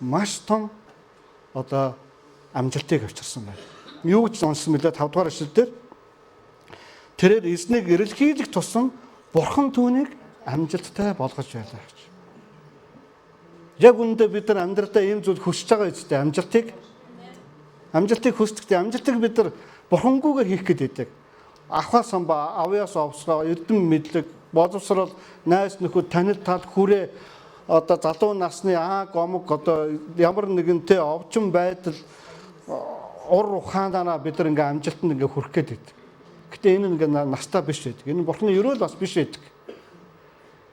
маш том одоо амжилтыг авчирсан байна. Юу гэж уншсан мөлөө 5 дугаар эшлэл дээр тэрээр эзнийг эрэлхийлэх тусам бурхан түүнийг амжилттай болгож байлаа гэж. Яг үүндээ бид нар амьдралдаа ийм зүйл хүсэж байгаа үстэй амжилтыг хүсдэгтэй амжилтыг бид нар бурхангүйгээр хийх гээд байдаг. Авхаас самба, авьяас овсгоо, эрдэм мэдлэг, боловсрол, найз нөхөд, танил тал хүрээ одоо залуу насны гомог одоо ямар нэгэнтэй овчин байдал ур ухаанаараа бид нар ингээм амжилтанд ингээ хүрэх гээд байдаг. Гэтэ энэ ингээ настаа биш байдаг. Энэ бурхны өрөөл бас биш байдаг.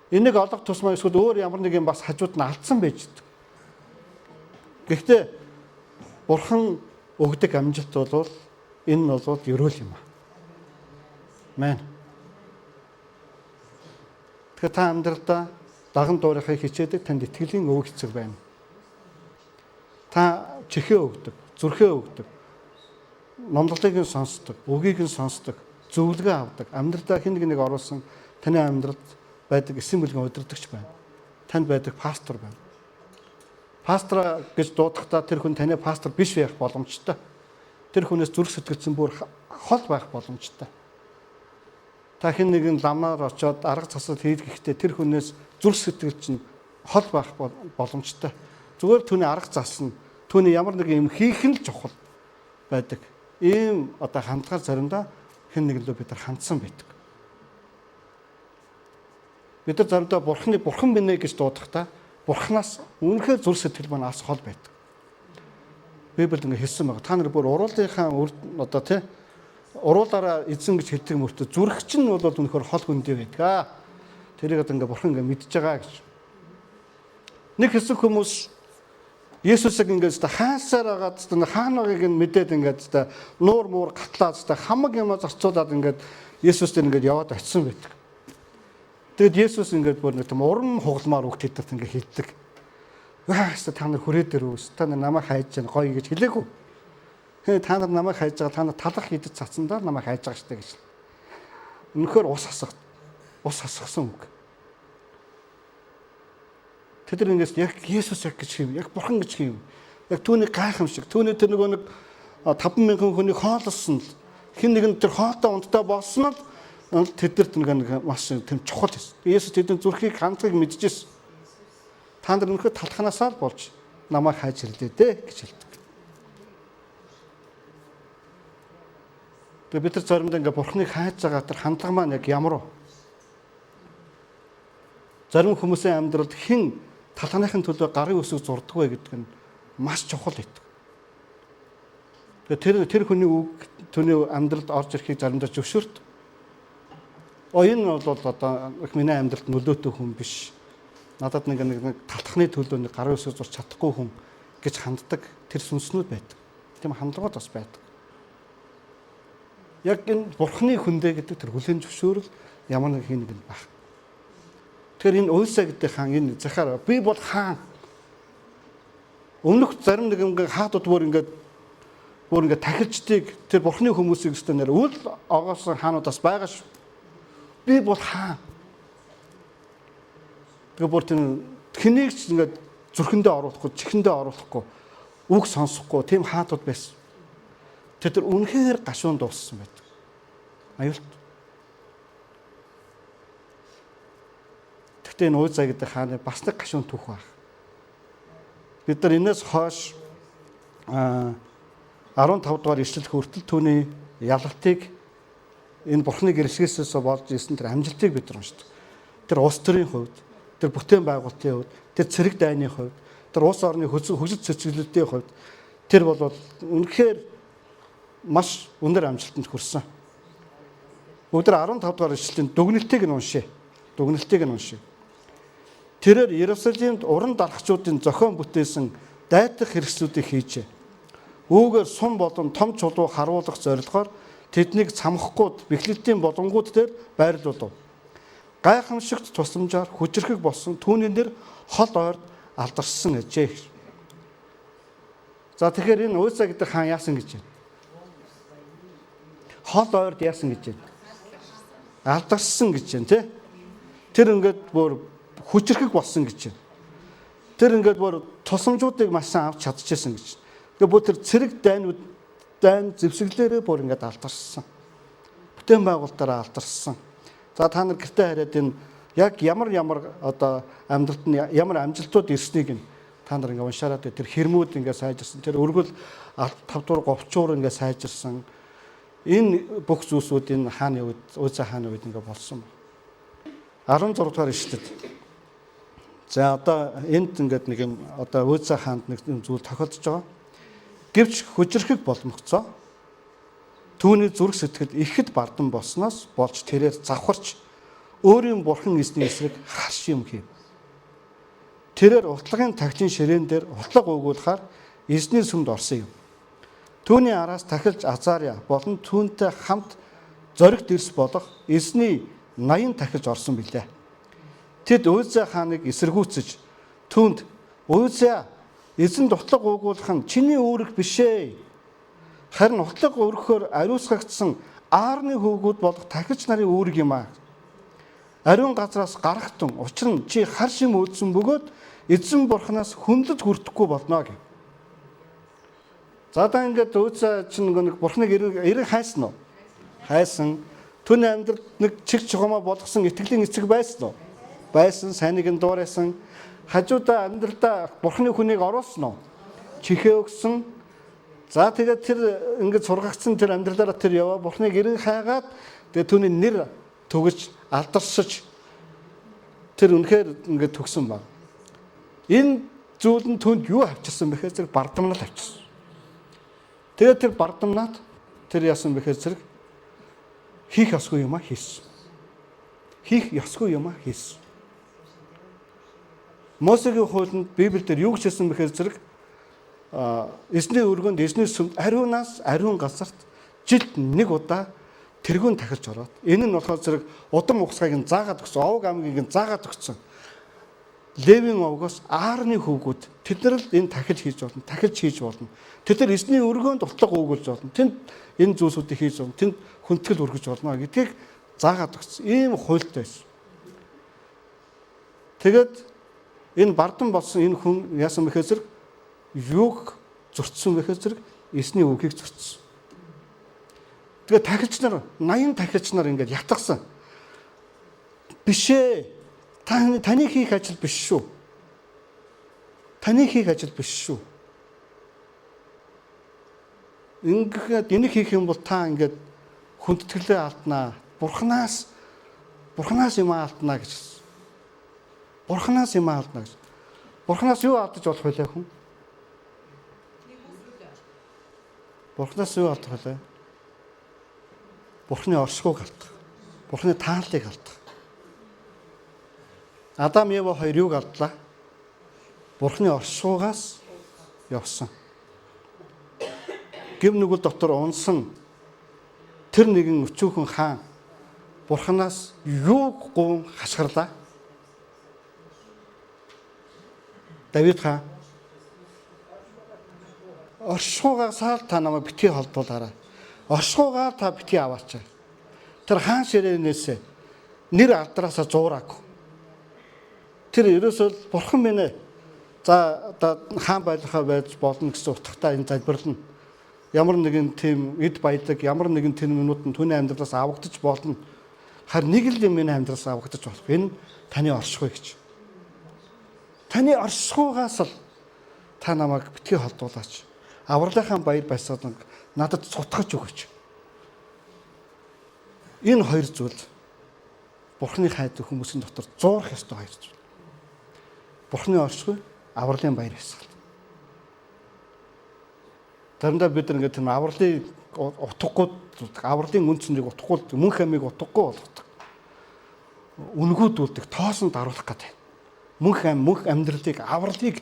Энийг олох тусмаа эсвэл өөр ямар нэг юм бас хажууд нь алдсан байж байдаг. Гэхдээ бурхан өгдөг амжилт бол энэ бол өрөөл юм аа. Амен. Тэгэхээр та амьдралдаа даган дуурайхыг хичээдэг танд итгэлийн өв хэцэг байна. Та чихээ өгдөг, зүрхээ өгдөг, номлолыг нь сонсдог, үгийг нь сонсдог, зөвлөгөө авдаг. Амьдралдаа хэн нэг оруулсан таны амьдралд байдаг эсийн бүлгийн удирдагч байна. Танд байдаг пастор байна. Пастор гэж дуудахдаа тэр хүн таны пастор биш байх боломжтой. Тэр хүнээс зүрх сэтгэлцэн бүр хол байх боломжтой. Та хэн нэгэн ламаар очиод арга засал хийх гэхдээ тэр хүнээс зүрх сэтгэлцэн хол байх боломжтой. Зүгээр түүний арга зас нь түүний ямар нэг юм хийх нь л чухал байдаг. Ийм одоо хандгаар заримдаа хэн нэглөө бид нар хандсан байдаг. Бид нар заримдаа бурхан бинэ гэж дуудахдаа бурханаас үнэхээр зүрх сэтгэл маань алс хол байдаг. Библиэд ингэ хэлсэн байгаа. Та нар бүр уруулынхаа одоо тий уруулаараа эзэн гэж хэлдэг мөртөө зүрх чинь бол үнэхээр хол хөндөө байдаг. Тэрийг одоо ингэ бурхан ингэ мэдж байгаа гэж. Нэг хэсэг хүмүүс Есүсийг ингэж хаасаар агаад хаанагыг нь мэдээд ингэж нуур муур гатлаад хамаг юм зарцуулаад ингэж Есүстэй ингэж яваад очисон байдаг. Тэгэд Есүс ингэж бүр нэг тийм урам хугалмаар үг тэдэрт ингэ хэлдэг. Вааста та нар хүрээ дээр үс та нар намайг хайж байгаа гоё гэж хэлээгүй. Та нар намайг хайж байгаа та нар талах хийдэг цацсандаа намайг хайж байгаа штэ гэж. Үнэхээр ус хасгсан үг. Тэд нар ингэж яг Есүс яг гэж хэв, яг бурхан гэж хэв. Яг түүний гайхамшиг, түүний тэр нэг 5,000 хүний хооллсон л хэн нэгэн тэр хоолтой унттай болсон л тэдэрт нэг маш тийм чухал байсан. Есүс тэдний зүрхийг хандхыг мэдчихсэн. Та нар өнөхөд талханасаа л болж намайг хайж ирлээ дээ гэж хэлдэг. Тэгээ бид нар заримдаа ингээ бурхныг хайж байгаа тэр хандлага маань яг ямар вэ? Зарим хүмүүсийн амьдралд хэн талханыхын төлөө гарын үсэг зурдаг вэ гэдэг нь маш чухал байдаг. Тэгээ тэр хүний үг түүний амьдралд орж ирэхийг заримдаа зөвшөөрт. Энэ бол одоо их миний амьдралд нөлөөтэй хүн биш. Надад нэг талтахны төлөө нэг гарын үсэг зурч чадахгүй хүн гэж ханддаг тэр сүнснүүд байдаг. Тийм хандлагууд бас байдаг. Яг энэ бурхны хүндэ гэдэг тэр хүлээн зөвшөөрөл ямар нэг хин нэг нь баг. Тэгэхээр энэ Уйса гэдэг хаан энэ Захар би бол хаан. Өмнөх зарим нэг ингээ хаадууд бүр ингээ тахилчдыг тэр бурхны хүмүүсийг өстө нэр үл огоосон хаануудаас байгаа шүү. Би бол хаан. Тэгээ бүр тэнийг ч ингээ зүрхэндээ оруулахгүй, чихэндээ оруулахгүй, үг сонсохгүй тийм хаадууд байсан. Тэр үнэхээр гашуун дууссан байдаг. Аюулт. Гэхдээ энэ Уйса гэдэг хааны бас нэг гашуун түүх баг. Бид нар энэс хойш 15 дугаар ишлэл хүртэл түүний ялалтыг энэ бурхны гэрэлсгээс болж исэн тэр амжилтыг бид нар уншдаг. Тэр улс төрийн хувьд, тэр бүтээн байгуулалтын хувьд, тэр цэрэг дайны хувьд, тэр улс орны хөгжил цэцгэлүүдийн хувьд тэр бол үнэхээр маш өндөр амжилтанд хүрсэн. Өдөр 15 дугаар ишлэлийн дүгнэлтийг нь уншъя. Тэрээр Иерусалимд уран дарахчуудын зохион бүтээсэн дайтах хэрэгслүүдийг хийжээ. Үүгээр сум болон том чулуу харуулах зорилгоор тэднийг цамхгууд, бэхлэлтийн болонгууд дээр байрлуулав. Гайхамшигт тусламжаар хүчрхэг болсон түүний нэр хол ойрд алдарсан гэжээ. За тэгэхээр энэ Уйса гэдэг хаан яасан гэж байна? Хол ойрд яасан гэж байна? Алдарсан гэж байна, тий? Тэр ингээд бүр хүчрхэг болсон гэж байна. Тэр ингээд бүр тусламжуудыг маш сайн авч чадчихсан гэж. Тэгээ бүр тэр цэрэг дайн зэвсэглээрээ бүр ингээд алдарсан. Бүтээн байгуулалтаараа алдарсан. За та нар гэртээ хараад энэ яг ямар одоо амьдралд нь ямар амжилтууд ирснийг нь та нар ингээд уншаараад тэр хэрмүүд ингээд сайжирсан. Тэр өргөл 5 дугаар говчуур ингээд сайжирсан. Энэ бүх зүйлсүүд энэ хааны үед Уйса хааны үед ингээд болсон. 16 дугаар ишлэлд. За одоо энд ингээд нэг юм одоо Уйса хаанд нэг зүйл тохиолдож байгаа. Гэвч хүчрхэг боломгцоо түүний зүрх сэтгэл ихэд бардан болсноос болж тэрээр завхарч өөрийн бурхан эзний эсрэг харш юм хийв. Тэрээр утлагын тагчийн ширээн дээр утлаг өгүүлэхээр эзний сүмд орсон юм. Түүний араас тахилж Азария болон түүнтэй хамт зоригт ирс болох эзний 80 тахилж орсон билээ. Тэд Уйса хааныг эсэргүүцэж түүнд Уйса эзэн утлаг өгүүлэх нь чиний үүрэг биш ээ. Харин утлаг өргөхөөр ариусгагдсан аарны хөвгүүд болох тахилч нарын үүрэг юм аа. Ариун газраас гарахтун учир нь чи хар шим өөдсөн бөгөөд эзэн бурхнаас хүндэт хүртэхгүй болно гэв. За одоо ингээд Уйса чинь нэг бурхныг эрэг хайсан уу? Хайсан. Түүний амьдралд нэг чиг чухамаа болгосон итгэлийн эцэг байсан уу? Байсан. Сайныг нь дуурайсан. Хажуудаа амьдралдаа бурхны хүнийг оруулсан уу? Чихээ өгсөн. За тэгээд тэр ингээд сургагдсан тэр амьдралаараа тэр яваа бурхныг эрэг хайгаад тэгээд түүний нэр төгөж алдарсаж тэр үнэхээр ингээд төгсөн баг. Энэ зүйл нь түүнд юу авчирсан бэхээр зэрэг бардамнал авчирсан. Тэгээд тэр бардамнаад тэр яасан бэхээр зэрэг хийх ёсгүй юм а хийсэн. Хийх ёсгүй юм а хийсэн. Мосегийн хуулинд Библиэлд юу гэж хэлсэн бэхээр зэрэг эзний өргөнд эзний сүмд ариунаас ариун газарт жилд нэг удаа тэргүүн тахилж ороод энэ нь болохоор зэрэг удам угсгайг нь заагаад өгсөн, овг амгийг нь заагаад өгсөн. Левийн овгоос аарны хөвгүүд тэд нар л энэ тахилж хийж болно, тахилж хийж болно. Тэд нар эзний өргөнд утлаг өгүүлж болно. Тэнд энэ зүйлсүүдийг хийж болно. Тэнд хүндэтгэл өргөж болно гэдгийг заагаад өгсөн. Ийм хуультай байсан. Тэгээд энэ бардан болсон энэ хүн яасан бэхээр зэрэг юуг зөрчсөн бэхээр зэрэг эсний үгийг зөрчсөн. Тэгээ тахилч нар 80 тахилч нар ингээд ятгсан. Биш ээ. Таны хийх ажил биш шүү. Таны хийх ажил биш шүү. Ингээд энийг хийх юм бол та ингээд хүндэтгэлээ алднаа. Бурханаас юм алднаа гэж. Бурханаас юм алдна гэж. Бурханаас юу алдаж болох вэ хүн? Бурханаас юу алдах вэ? Бурханы оршихуйг алдах. Бурханы тааллыг алдах. Адам Ева хоёр юуг алдлаа? Бурханы оршихуйгаас явсан. Гэв нүгэл дотор унсан тэр нэгэн өчүүхэн хаан Бурханаас юуг гуйн хашгирлаа? Давид хаан оршихуйгаас та намайг битгий холдуулаарай. Оршихуйгаар та битгий аваач. Тэр хаан ширээнээс нэр алдраасаа зуураагүй. Тэр ерөөсөө бурхан минь ээ. За одоо хаан байлгахаа байж болно гэсэн утгатай энэ залбирлна. Ямар нэгэн тийм эд баялаг, ямар нэгэн тэр минут нь түүний амьдралаас авагдаж болно. Харин нэг л юм миний амьдралаас авагдаж болох. Энэ таны оршихуй гэж. Таны оршихуйгаас л та намайг битгий холдуулаач. Авралынхаа баяр баясгалан надад цутгаж өгөөч. Энэ хоёр зүйл Бурханы хайдаг хүмүүсийн дотор зуурах ёстой хоёр зүйл. Бурханы оршихуй, авралын баяр баясгал. Заримдаа бид нэг тийм авралын утгагүй, авралын үнцнийг утгагүй, мөнх амийг утгагүй болгодог. Үнгүүдүүлдэг, тоосон даруулах гэдэг. Мөнх амьдралыг, авралыг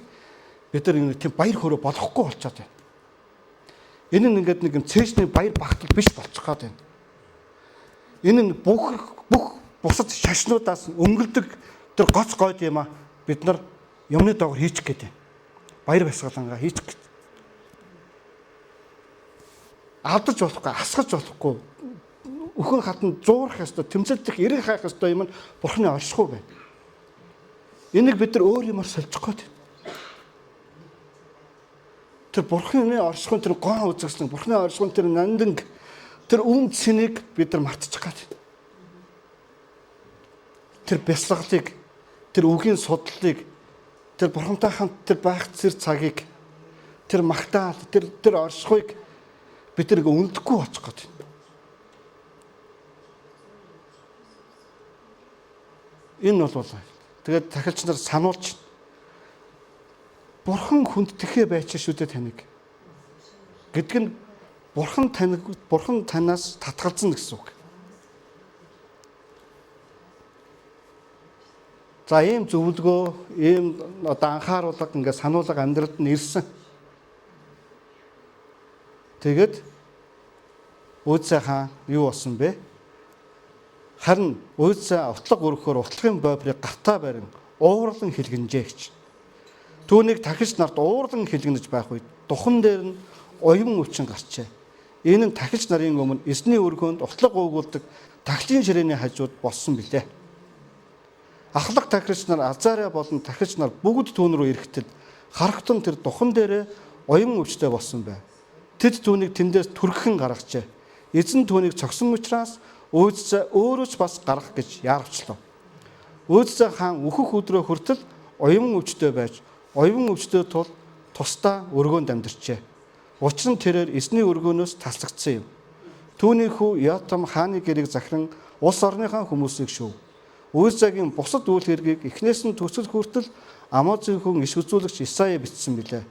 бид нар тийм баяр хөөрө болохгүй болчиход байна. Энэ нь ингээд нэг цээжний баяр багтал биш болчих гээд байна. Энэ нь бүх бусад шашнуудаас өнгөлдөг тэр гоц гойд юм а бид нар юмны доогор хийчих гээд байна. Баяр баясгалангаа хийчих гээд. Алдаж болохгүй, асгаж болохгүй. Өхөн хатан зуурах ёстой, тэмцэлдэх, эрэг хайх ёстой юм нь Бурханы оршихуй байна. Энийг бид нар өөр юмар сольчих гээд байна. Тэр Бурханы оршихуй тэр гоо үзэгсэн, Бурханы оршихуй тэр нандинг тэр үн цэнийг бид нар мартчих гээд байна. Тэр бясалгалыг, тэр үгийн судлалыг, тэр Бурхантай хамт тэр байх зэрэг цагийг, тэр магтаал, тэр оршихуйг бид нар үндэхгүй очих гээд байна. Энэ бол тэгээд дахилч нар сануулж Бурхан хүнддэхээ байч шүү дээ таныг. Гэдг нь Бурхан танаас татгалзна гэсэн үг. За ийм зөвлөгөө, ийм одоо анхааруулга ингээд сануулга амьдралд нь ирсэн. Тэгээд Өөзөө хаан юу болсон бэ? Харин Өөзөө утлаг өргөхөөр утлагын бойбрыг гартаа барин уурлан хэлгэнжээ гэж. Түүнийг тахилч нарт уурлан хэлгэнэж байх үед духан дээр нь оюун өвчин гарчээ. Энэ нь тахилч нарын өмнө эсний өргөөнд утлаг уугуулдаг тахилчийн ширээний хажууд болсон билээ. Ахлах тахилч нар Азария болон тахилч нар бүгд түүн рүү ирэхдээ харагтун тэр духан дээрээ оюун өвчтэй болсон байв. Тэд түүнийг тэндээс түргхэн гаргажээ. Эзэн түүнийг цогсон учраас Өөзөө өөрөө ч бас гарах гэж яарвчлав. Өөзөө хаан өөхөх өдрөө хүртэл оюун өвчтэй байж оюун өвчтэй тул тусдаа өргөөнд амьдарчээ. Учир нь тэрээр эсний өргөөнөөс талцагдсан юм. Түүний хүү Йотам хааны гэрийг захиран улс орныхаа хүмүүсийг шүүв. Өөзөөгийн бусад үйл хэргийг эхнээс нь төсөл хүртэл Амозын хүн иш үзүүлэгч Исая бичсэн билээ.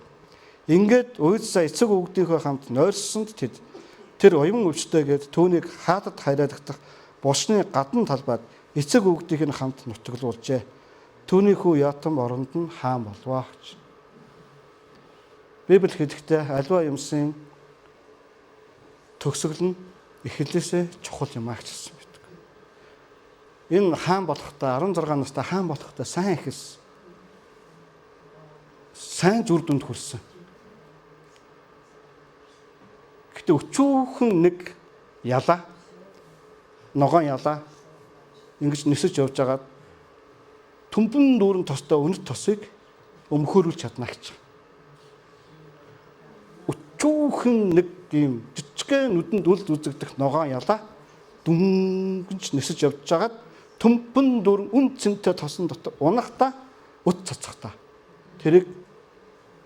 Ингээд Өөзөө эцэг өвгдийнхөө хамт нойрсонд тэр оюун өвчтэйгээд түүнийг хаадад хайрладаг бушны гадна талбайд эцэг өвгдийнх нь хамт нутаглуулжээ. Түүний хүү Йотам оронд нь хаан болваа гэж. Библи хэлэхдээ аливаа юмсын төгсгөл нь эхлээсээ чухал юм аа гэсэн байдаг. Энэ хаан болохдоо 16 настай хаан болохдоо сайн ихс. Сайн зүр дүнд хүрсэн. Гэтэ өчүүхэн нэг ялаа, ногоон ялаа ингэж нисэж явж байгаад төмбөн дүүрэн тостой өнөт тосыг өмхөөрүүлж чадна гэж. Өчүүхэн нэг ийм жижигхэн нүдэнд үл үзэгдэх ногоон ялаа дүнгэнж нисэж явж байгаад төмбөн дүүрэн үн цэнтэй тосон дотор унахта өт цацхтаа тэрийг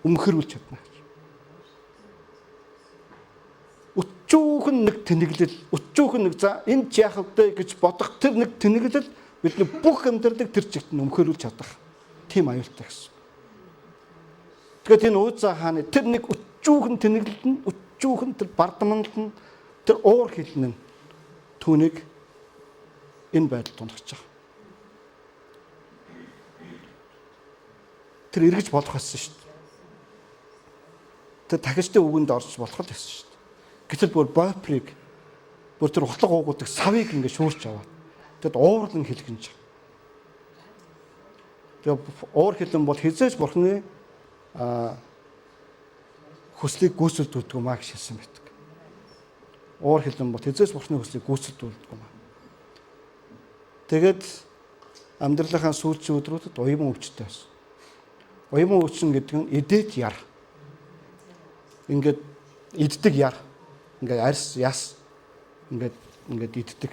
өмхөөрүүлж чадна. Өчүүхэн нэг тэнэглэл, өчүүхэн нэг за энэ ч яах вэ гэж бодох тэр нэг тэнэглэл бидний бүх амьдралыг тэр чигт нь өмхөөрүүлж чадах тийм аюултай гэсэн. Тэгэхээр энэ Өөзөө хааны тэр нэг өчүүхэн тэнэглэл нь өчүүхэн тэр бардамнанд нь тэр уур хилнэн түүнийг энэ байдалд тунхаж байгаа. Тэр эргэж болох байсан шүү дээ. Тэр дахижтай үгэнд орж болох л байсан шүү дээ. Гэтэл бүр Боприйг бүр тэр утлаг уугуудыг савыг ингэ шүүрч аваад тэгэд уурлан хэлгэнж. Тэгээ уур хилэн бол хизээж бурхны хүслийг гүйцэлдүүлдэг маа гэж хэлсэн байдаг. Уур хилэн бол хизээж бурхны хүслийг гүйцэлдүүлдэг маа. Тэгээд амьдралынхаа сүүлчийн өдрүүдэд уян өвчтэй байсан. Уян өвчин гэдэг нь эдээд яр. Ингээд иддэг яр. Ингээд арьс яс ингээд иддэг.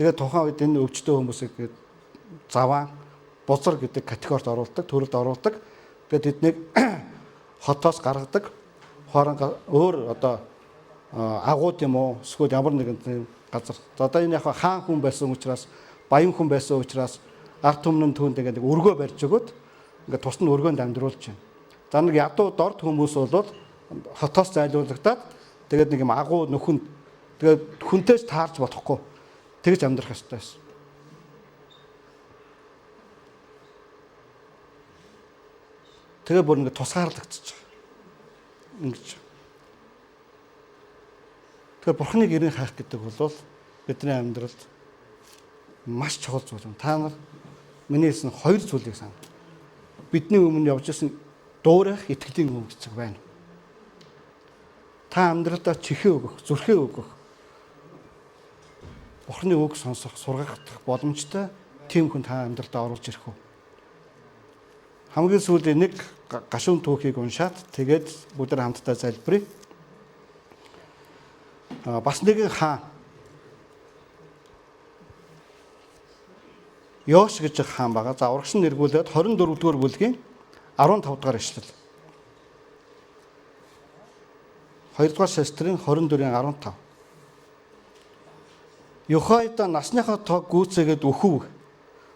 Тэгээд тухайн үед энэ өвчтөе хүмүүсийг заваа бузар гэдэг категорид оруулдаг, төрөлд оруулдаг. Тэгээд тэднийг хотоос гаргадаг. Хоорон өөр одоо агууд юм уу, эсвэл ямар нэгэн газар. Одоо энэ яг хаан хүн байсан учраас, баян хүн байсан учраас ард түмнэн түүнд ингээд өргөө барьж өгöd ингээд тусад нь өргөөнд амьдруулж байна. За нэг ядуу дорд хүмүүс бол хотоос зайлуулагдаад тэгээд нэг юм агуу нөхөнд тэгээд хүнтэйч таарч болохгүй тэгж амьдрах ёстой байсан. Тэгээ бүр ингээд тусгаарлагдчих. Ингэж. Тэгээ бурхныг ирэн хайх гэдэг бол бидний амьдралд маш чухал зүйл юм. Та нар миний хэлсэн хоёр зүйлийг сана. Бидний өмнө явж исэн дуурайх итгэлийн үг гэж байна. Та амьдралдаа чихээ өгөх, зүрхээ өгөх. Бурхны үг сонсох, сургах боломжтой тийм хүн та амьдралдаа оруулж ирэх үү? Хамгийн сүүлийн нэг гашуун түүхийг уншаад тэгээд бүгд хамтдаа залбирая. Бас нэгэн хаан Йош гэж хаан байгаа. За урагш нь нэргүүлээд 24 дугаар бүлгийн 15 дугаар ишлэл. 2 дугаар сестрийн 24-ийн 15. Йохайда насныхаа тоог гүйцээгээд өхөв.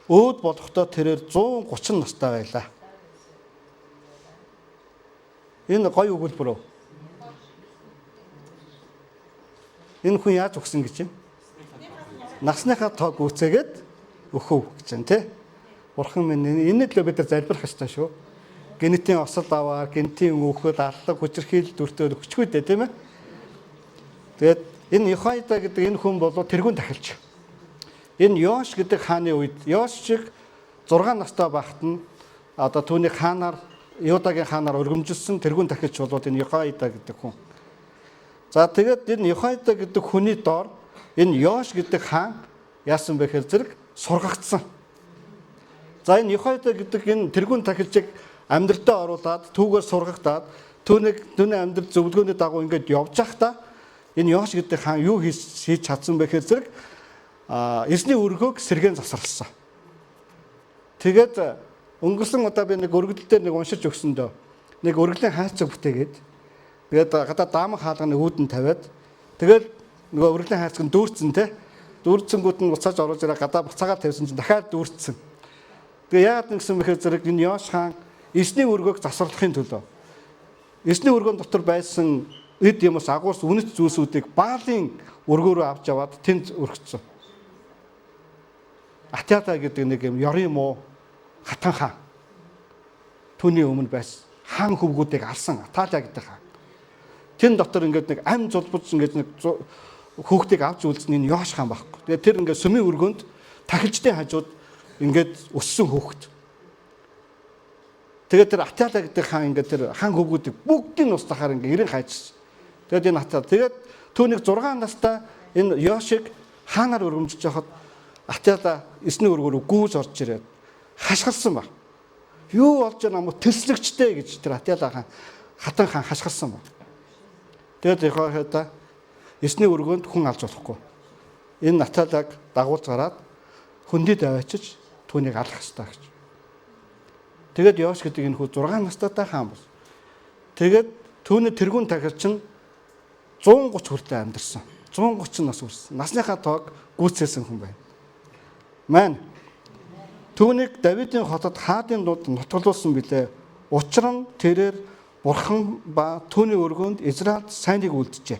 Өөд болохдоо тэрээр 130 настай байлаа. Энэ гоё өгүүлбэр үү? Энэ хүн яаж өгсөн гэж юм? Насныхаа тоог гүйцээгээд өхөв гэж байна тий. Бурхан минь энэ л бид нар залбирах ёстой шүү. Генетийн осол аваа, генетийн өөхөд аллаг хүчирхийл дүртөө өчгөө дээ тийм ээ. Тэгээд энэ Йохайда гэдэг энэ хүн бол тэрүүн тахилч. Энэ Йош гэдэг хааны үед Йош шиг 6 настай байхад нь одоо түүний хаанаар Юдагийн хаанаар өргөмжилсэн тэрүүн тахилч бол энэ Йохайда гэдэг хүн. За тэгээд энэ Йохайда гэдэг хүний доор энэ Йош гэдэг хаан яасан бэ гэхээр зэрэг сургагдсан. За энэ Йохайда гэдэг энэ тэрүүн тахилчийг амьдралтаа оруулаад түүгээр сургагдаад түүний амьдрал зөвлөгөөний дагуу ингээд явж байхдаа энэ Йош гэдэг хаан юу хийж чадсан бэ гэхээр зэрэг эзний өргөөг сэргээн засварласан. Тэгээд өнгөрсөн удаа би нэг өргөдөлтөөр нэг уншиж өгсөндөө нэг өргөлийн хайрцаг бүтээгээд тэгээд гадаа даамаг хаалганы үүдэн тавиад тэгээд нөгөө өргөлийн хайрцаг нь дүүрцэн те дүүрцэнгүүд нь буцааж оруулж ирээ гадаа буцаагаар тавьсан чинь дахиад дүүрцсэн. Тэгээ яагаад гэсэн мэхээр зэрэг энэ Йош хаан эсний өргөөг засварлахын төлөө эсний өргөөн дотор байсан эд юмс агуус үнэт зүйлсүүдийг Баалын өргөөрөө авч яваад тэнд өргөцсөн. Атята гэдэг нэг юм ёрын муу хатан хаан. Түүний өмнө байсан хаан хөвгүүдийг алсан Аталя гэдэг хаан. Тэн дотор ингээд нэг ам зулбуц ингээд нэг хүүхдийг авч үлдсэн энэ Йош хаан байхгүй. Тэгээ тэр ингээд сүмийн өргөнд тахилчдын хажууд ингээд өссөн хүүхд. Тэгээд тэр Аталя гэдэг хаан ингээд тэр хаан хөвгүүдийг бүгдийг устгахаар ингээд ирэн хайчсан. Тэгээд энэ Аталя тэгээд түүнийг 6 настай энэ Йошиг хаанаар өргөмжиж явахад Аталя эсний өргөөрөө гүйж орж ирээд хашгирсан ба. Юу болж байна ам төслөгчтэй гэж тэр Аталя хаан хатан хаан хашгирсан ба. Тэгээд Йохайда эсний өргөөнд хүн алж болохгүй. Энэ Аталяг дагуулж гараад хөндөд аваачиж түүнийг алах ёстой гэж. Тэгээд Йош гэдэг энэ хүү 6 настайтай хаан бол. Тэгээд түүний тэрүүн тахилч нь 130 хүртэл амьдэрсэн. 130 нас хүрсэн. Насныхаа тоог гүйцээсэн хүн байна. Маань түүнийг Давидын хотод хаадын дунд нутгалуулсан билээ. Учир нь тэрээр Бурхан ба түүний өргөнд Израильд сайныг үлджээ.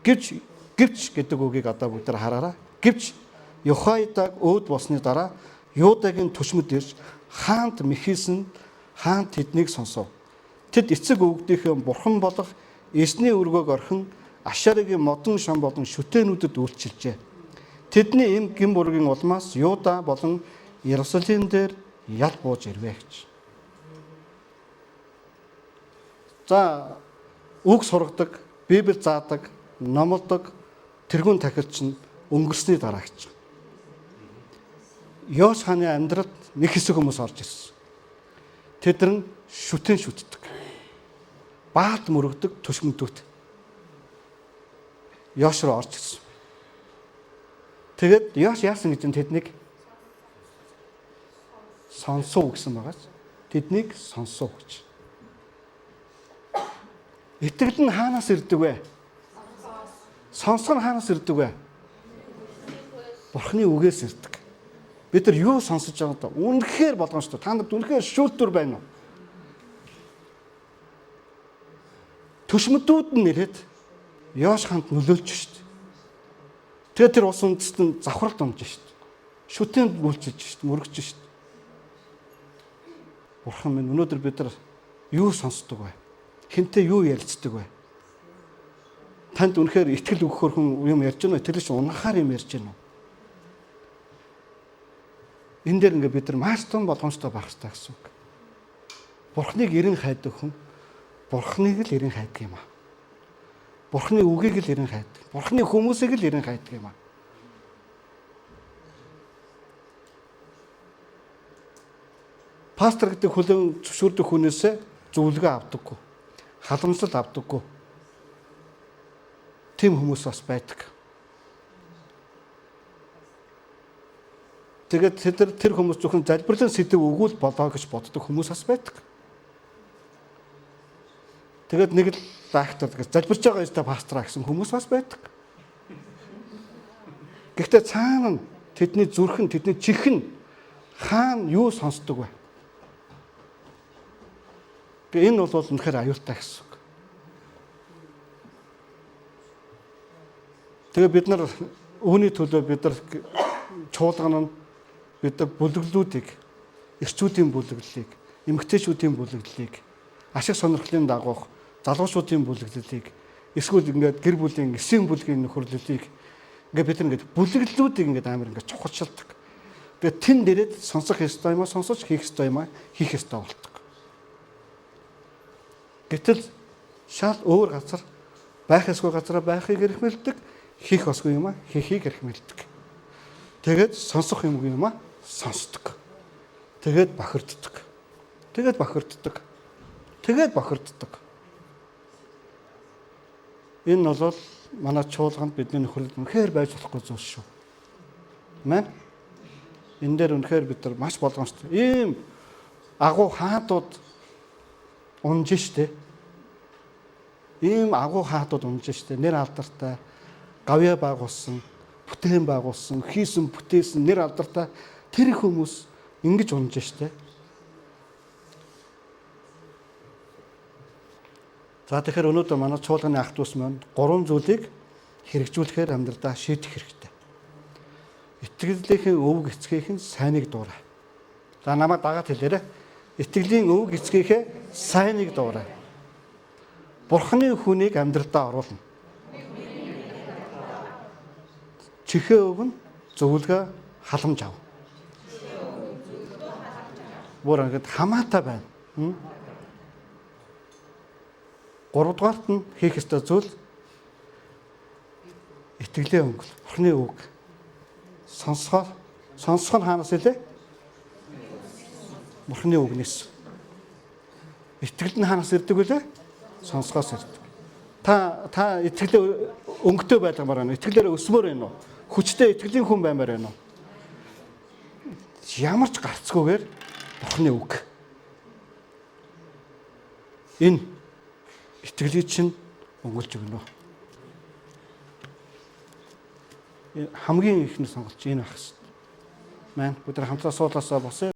Гэвч гэдэг үгийг одоо бүгд хараарай. Гэвч Йохойдаг өөд болсны дараа Юудагийн төшмөд ирж хаант мэхийсэн хаант тэднийг сонсов. Тэд эцэг өвгдийнхээ бурхан болох эсний өргөөг орхин Ашаригийн модон шам болон шүтээнүүдэд үйлчилжээ. Тэдний эм гин бургийн улмаас Юуда болон Иерусалим дээр ял бууж ирвэ гэж. За үг сургадаг, Библи заадаг, номлодог тэргүүн тахилч нь өнгөрсний дараа гэж. Йош хааны амьдралд нэг хэсэг хүмүүс орж ирсэн. Тэд нь шүтэн шүтдэг. Баалд мөрөгдөг төшмөдүүд. Йош руу орж ирсэн. Тэгэд Йош яасан гэж тэднийг сонсов гэсэн байгаас тэднийг сонсов гэж. Итгэл нь хаанаас ирдэг вэ? Сонсох нь хаанаас ирдэг вэ? Бурхны үгээс ирдэг. Бид нар юу сонсож байгаа даа? Үнэхээр болгоомжтой. Та нарт үнэхээр шүүлтүр байна уу? Төшмөдүүд нь нэрээд Йош хаанд нөлөөлж шít. Тэгээд тэр ус үндэстэн завхралд унж шít. Шүтэнд гүйлчилж шít, мөрөгч шít. Бурхан минь өнөөдөр бид нар юу сонсдог вэ? Хинтээ юу ярилцдаг вэ? Танд үнэхээр итгэл өгөхөр хүн юм ярьж байна уу? Итгэлч унахаар юм ярьж байна уу? Энэ дээр ингээд бид нар маш том болгоомжтой байх хэрэгтэй гэсэн үг. Бурхныг эрен хайдаг хүн Бурхныг л эрен хайдаг юм аа. Бурхны үгийг л эрен хайдаг. Бурхны хүмүүсийг л эрен хайдаг юм аа. Пастор гэдэг хүлээн зөвшөөрдөг хүнээсээ зөвлөгөө авдаггүй. Халамжлал авдаггүй. Тим хүмүүс бас байдаг. Тэгээд тэр хүмүүс зөвхөн залбирлын сэдв өгвөл болоо гэж боддог хүмүүс бас байдаг. Тэгээд нэг л лактор гэж залбирч байгаа ёстой пастраа гэсэн хүмүүс бас байдаг. Гэхдээ цаана нь тэдний зүрхэн, тэдний чихэн хаана юу сонсдог вэ? Энэ бол үнэхээр аюултай гэсэн үг. Тэгээ бид нар үүний төлөө бид нар чуулган нь бид нар бүлэглүүдийг, эрчүүдийн бүлэглэлийг, эмэгтэйчүүдийн бүлэглэлийг, ашиг сонирхлын дагуух залуучуудын бүлэглэлийг, эсвэл ингээд гэр бүлийн эсийн бүлгийн нөхөрлөлийг ингээд бид нар ингээд бүлэглэлүүдийг ингээд амар ингээд чухалчилдаг. Тэгээд тэн дээрээ сонсох ёстой юм аа, сонсож хийх ёстой юм аа, хийх ёстой болдог. Гэтэл шал өөр газар байх ёсгүй газараа байхыг эрхмэлдэг, хийх ёсгүй юм аа, хийхийг эрхмэлдэг. Тэгээд сонсох юм аа, сонсдог. Тэгээд бохирддог. Тэгээд бохирддог. Тэгээд бохирддог. Энэ бол манай чуулганд бидний нөхөрлөлд үнэхээр байж болохгүй зүйл шүү. Амен. Энэ дээр үнэхээр бид нар маш болгоомжтой. Ийм агуу хаатууд унж штэ. Ийм агуу хаатууд унж штэ. Нэр алдартай, гавьяа байгуулсан, бүтээн байгуулсан, хийсэн бүтээсэн нэр алдартай тэр хүмүүс ингэж унж штэ. За тэгэхээр өнөөдөр манай чуулганы ах дүүс маань 3 зүйлийг хэрэгжүүлэхээр амьдралдаа шийдэх хэрэгтэй. Итгэлийн өвөг эцгийнх нь сайныг дуурай. За намайг дагаад хэлээрэй. Итгэлийн өвөг эцгийнхээ сайныг дуурай. Бурхны хүнийг амьдралдаа оруулна. Чихээ өвгөн зөвлөгөө халамж ав. Бүр ингэж хамаатай байна. 3 дугаарт нь хийх ёстой зүйл итгэлээ өнгөл. Бурхны үг. Сонсохоор нь хаанаас илээ? Бурхны үгнээс. Итгэл нь хаанаас ирдэг вүлээ? Сонсохоос ирдэг. Та итгэлээ өнгөтэй байлгамаар байна уу? Итгэлээр өсмөр байна уу? Хүчтэй итгэлийн хүн баймаар байна уу? Ямар ч гарцгүйгээр Бурхны үг. Энэ итгэлийг чинь өнгөлж өгнө. Хамгийн ихний сонголт энэ байх хэрэгтэй. Маань бид нар хамтраа суулгаасаа босъё.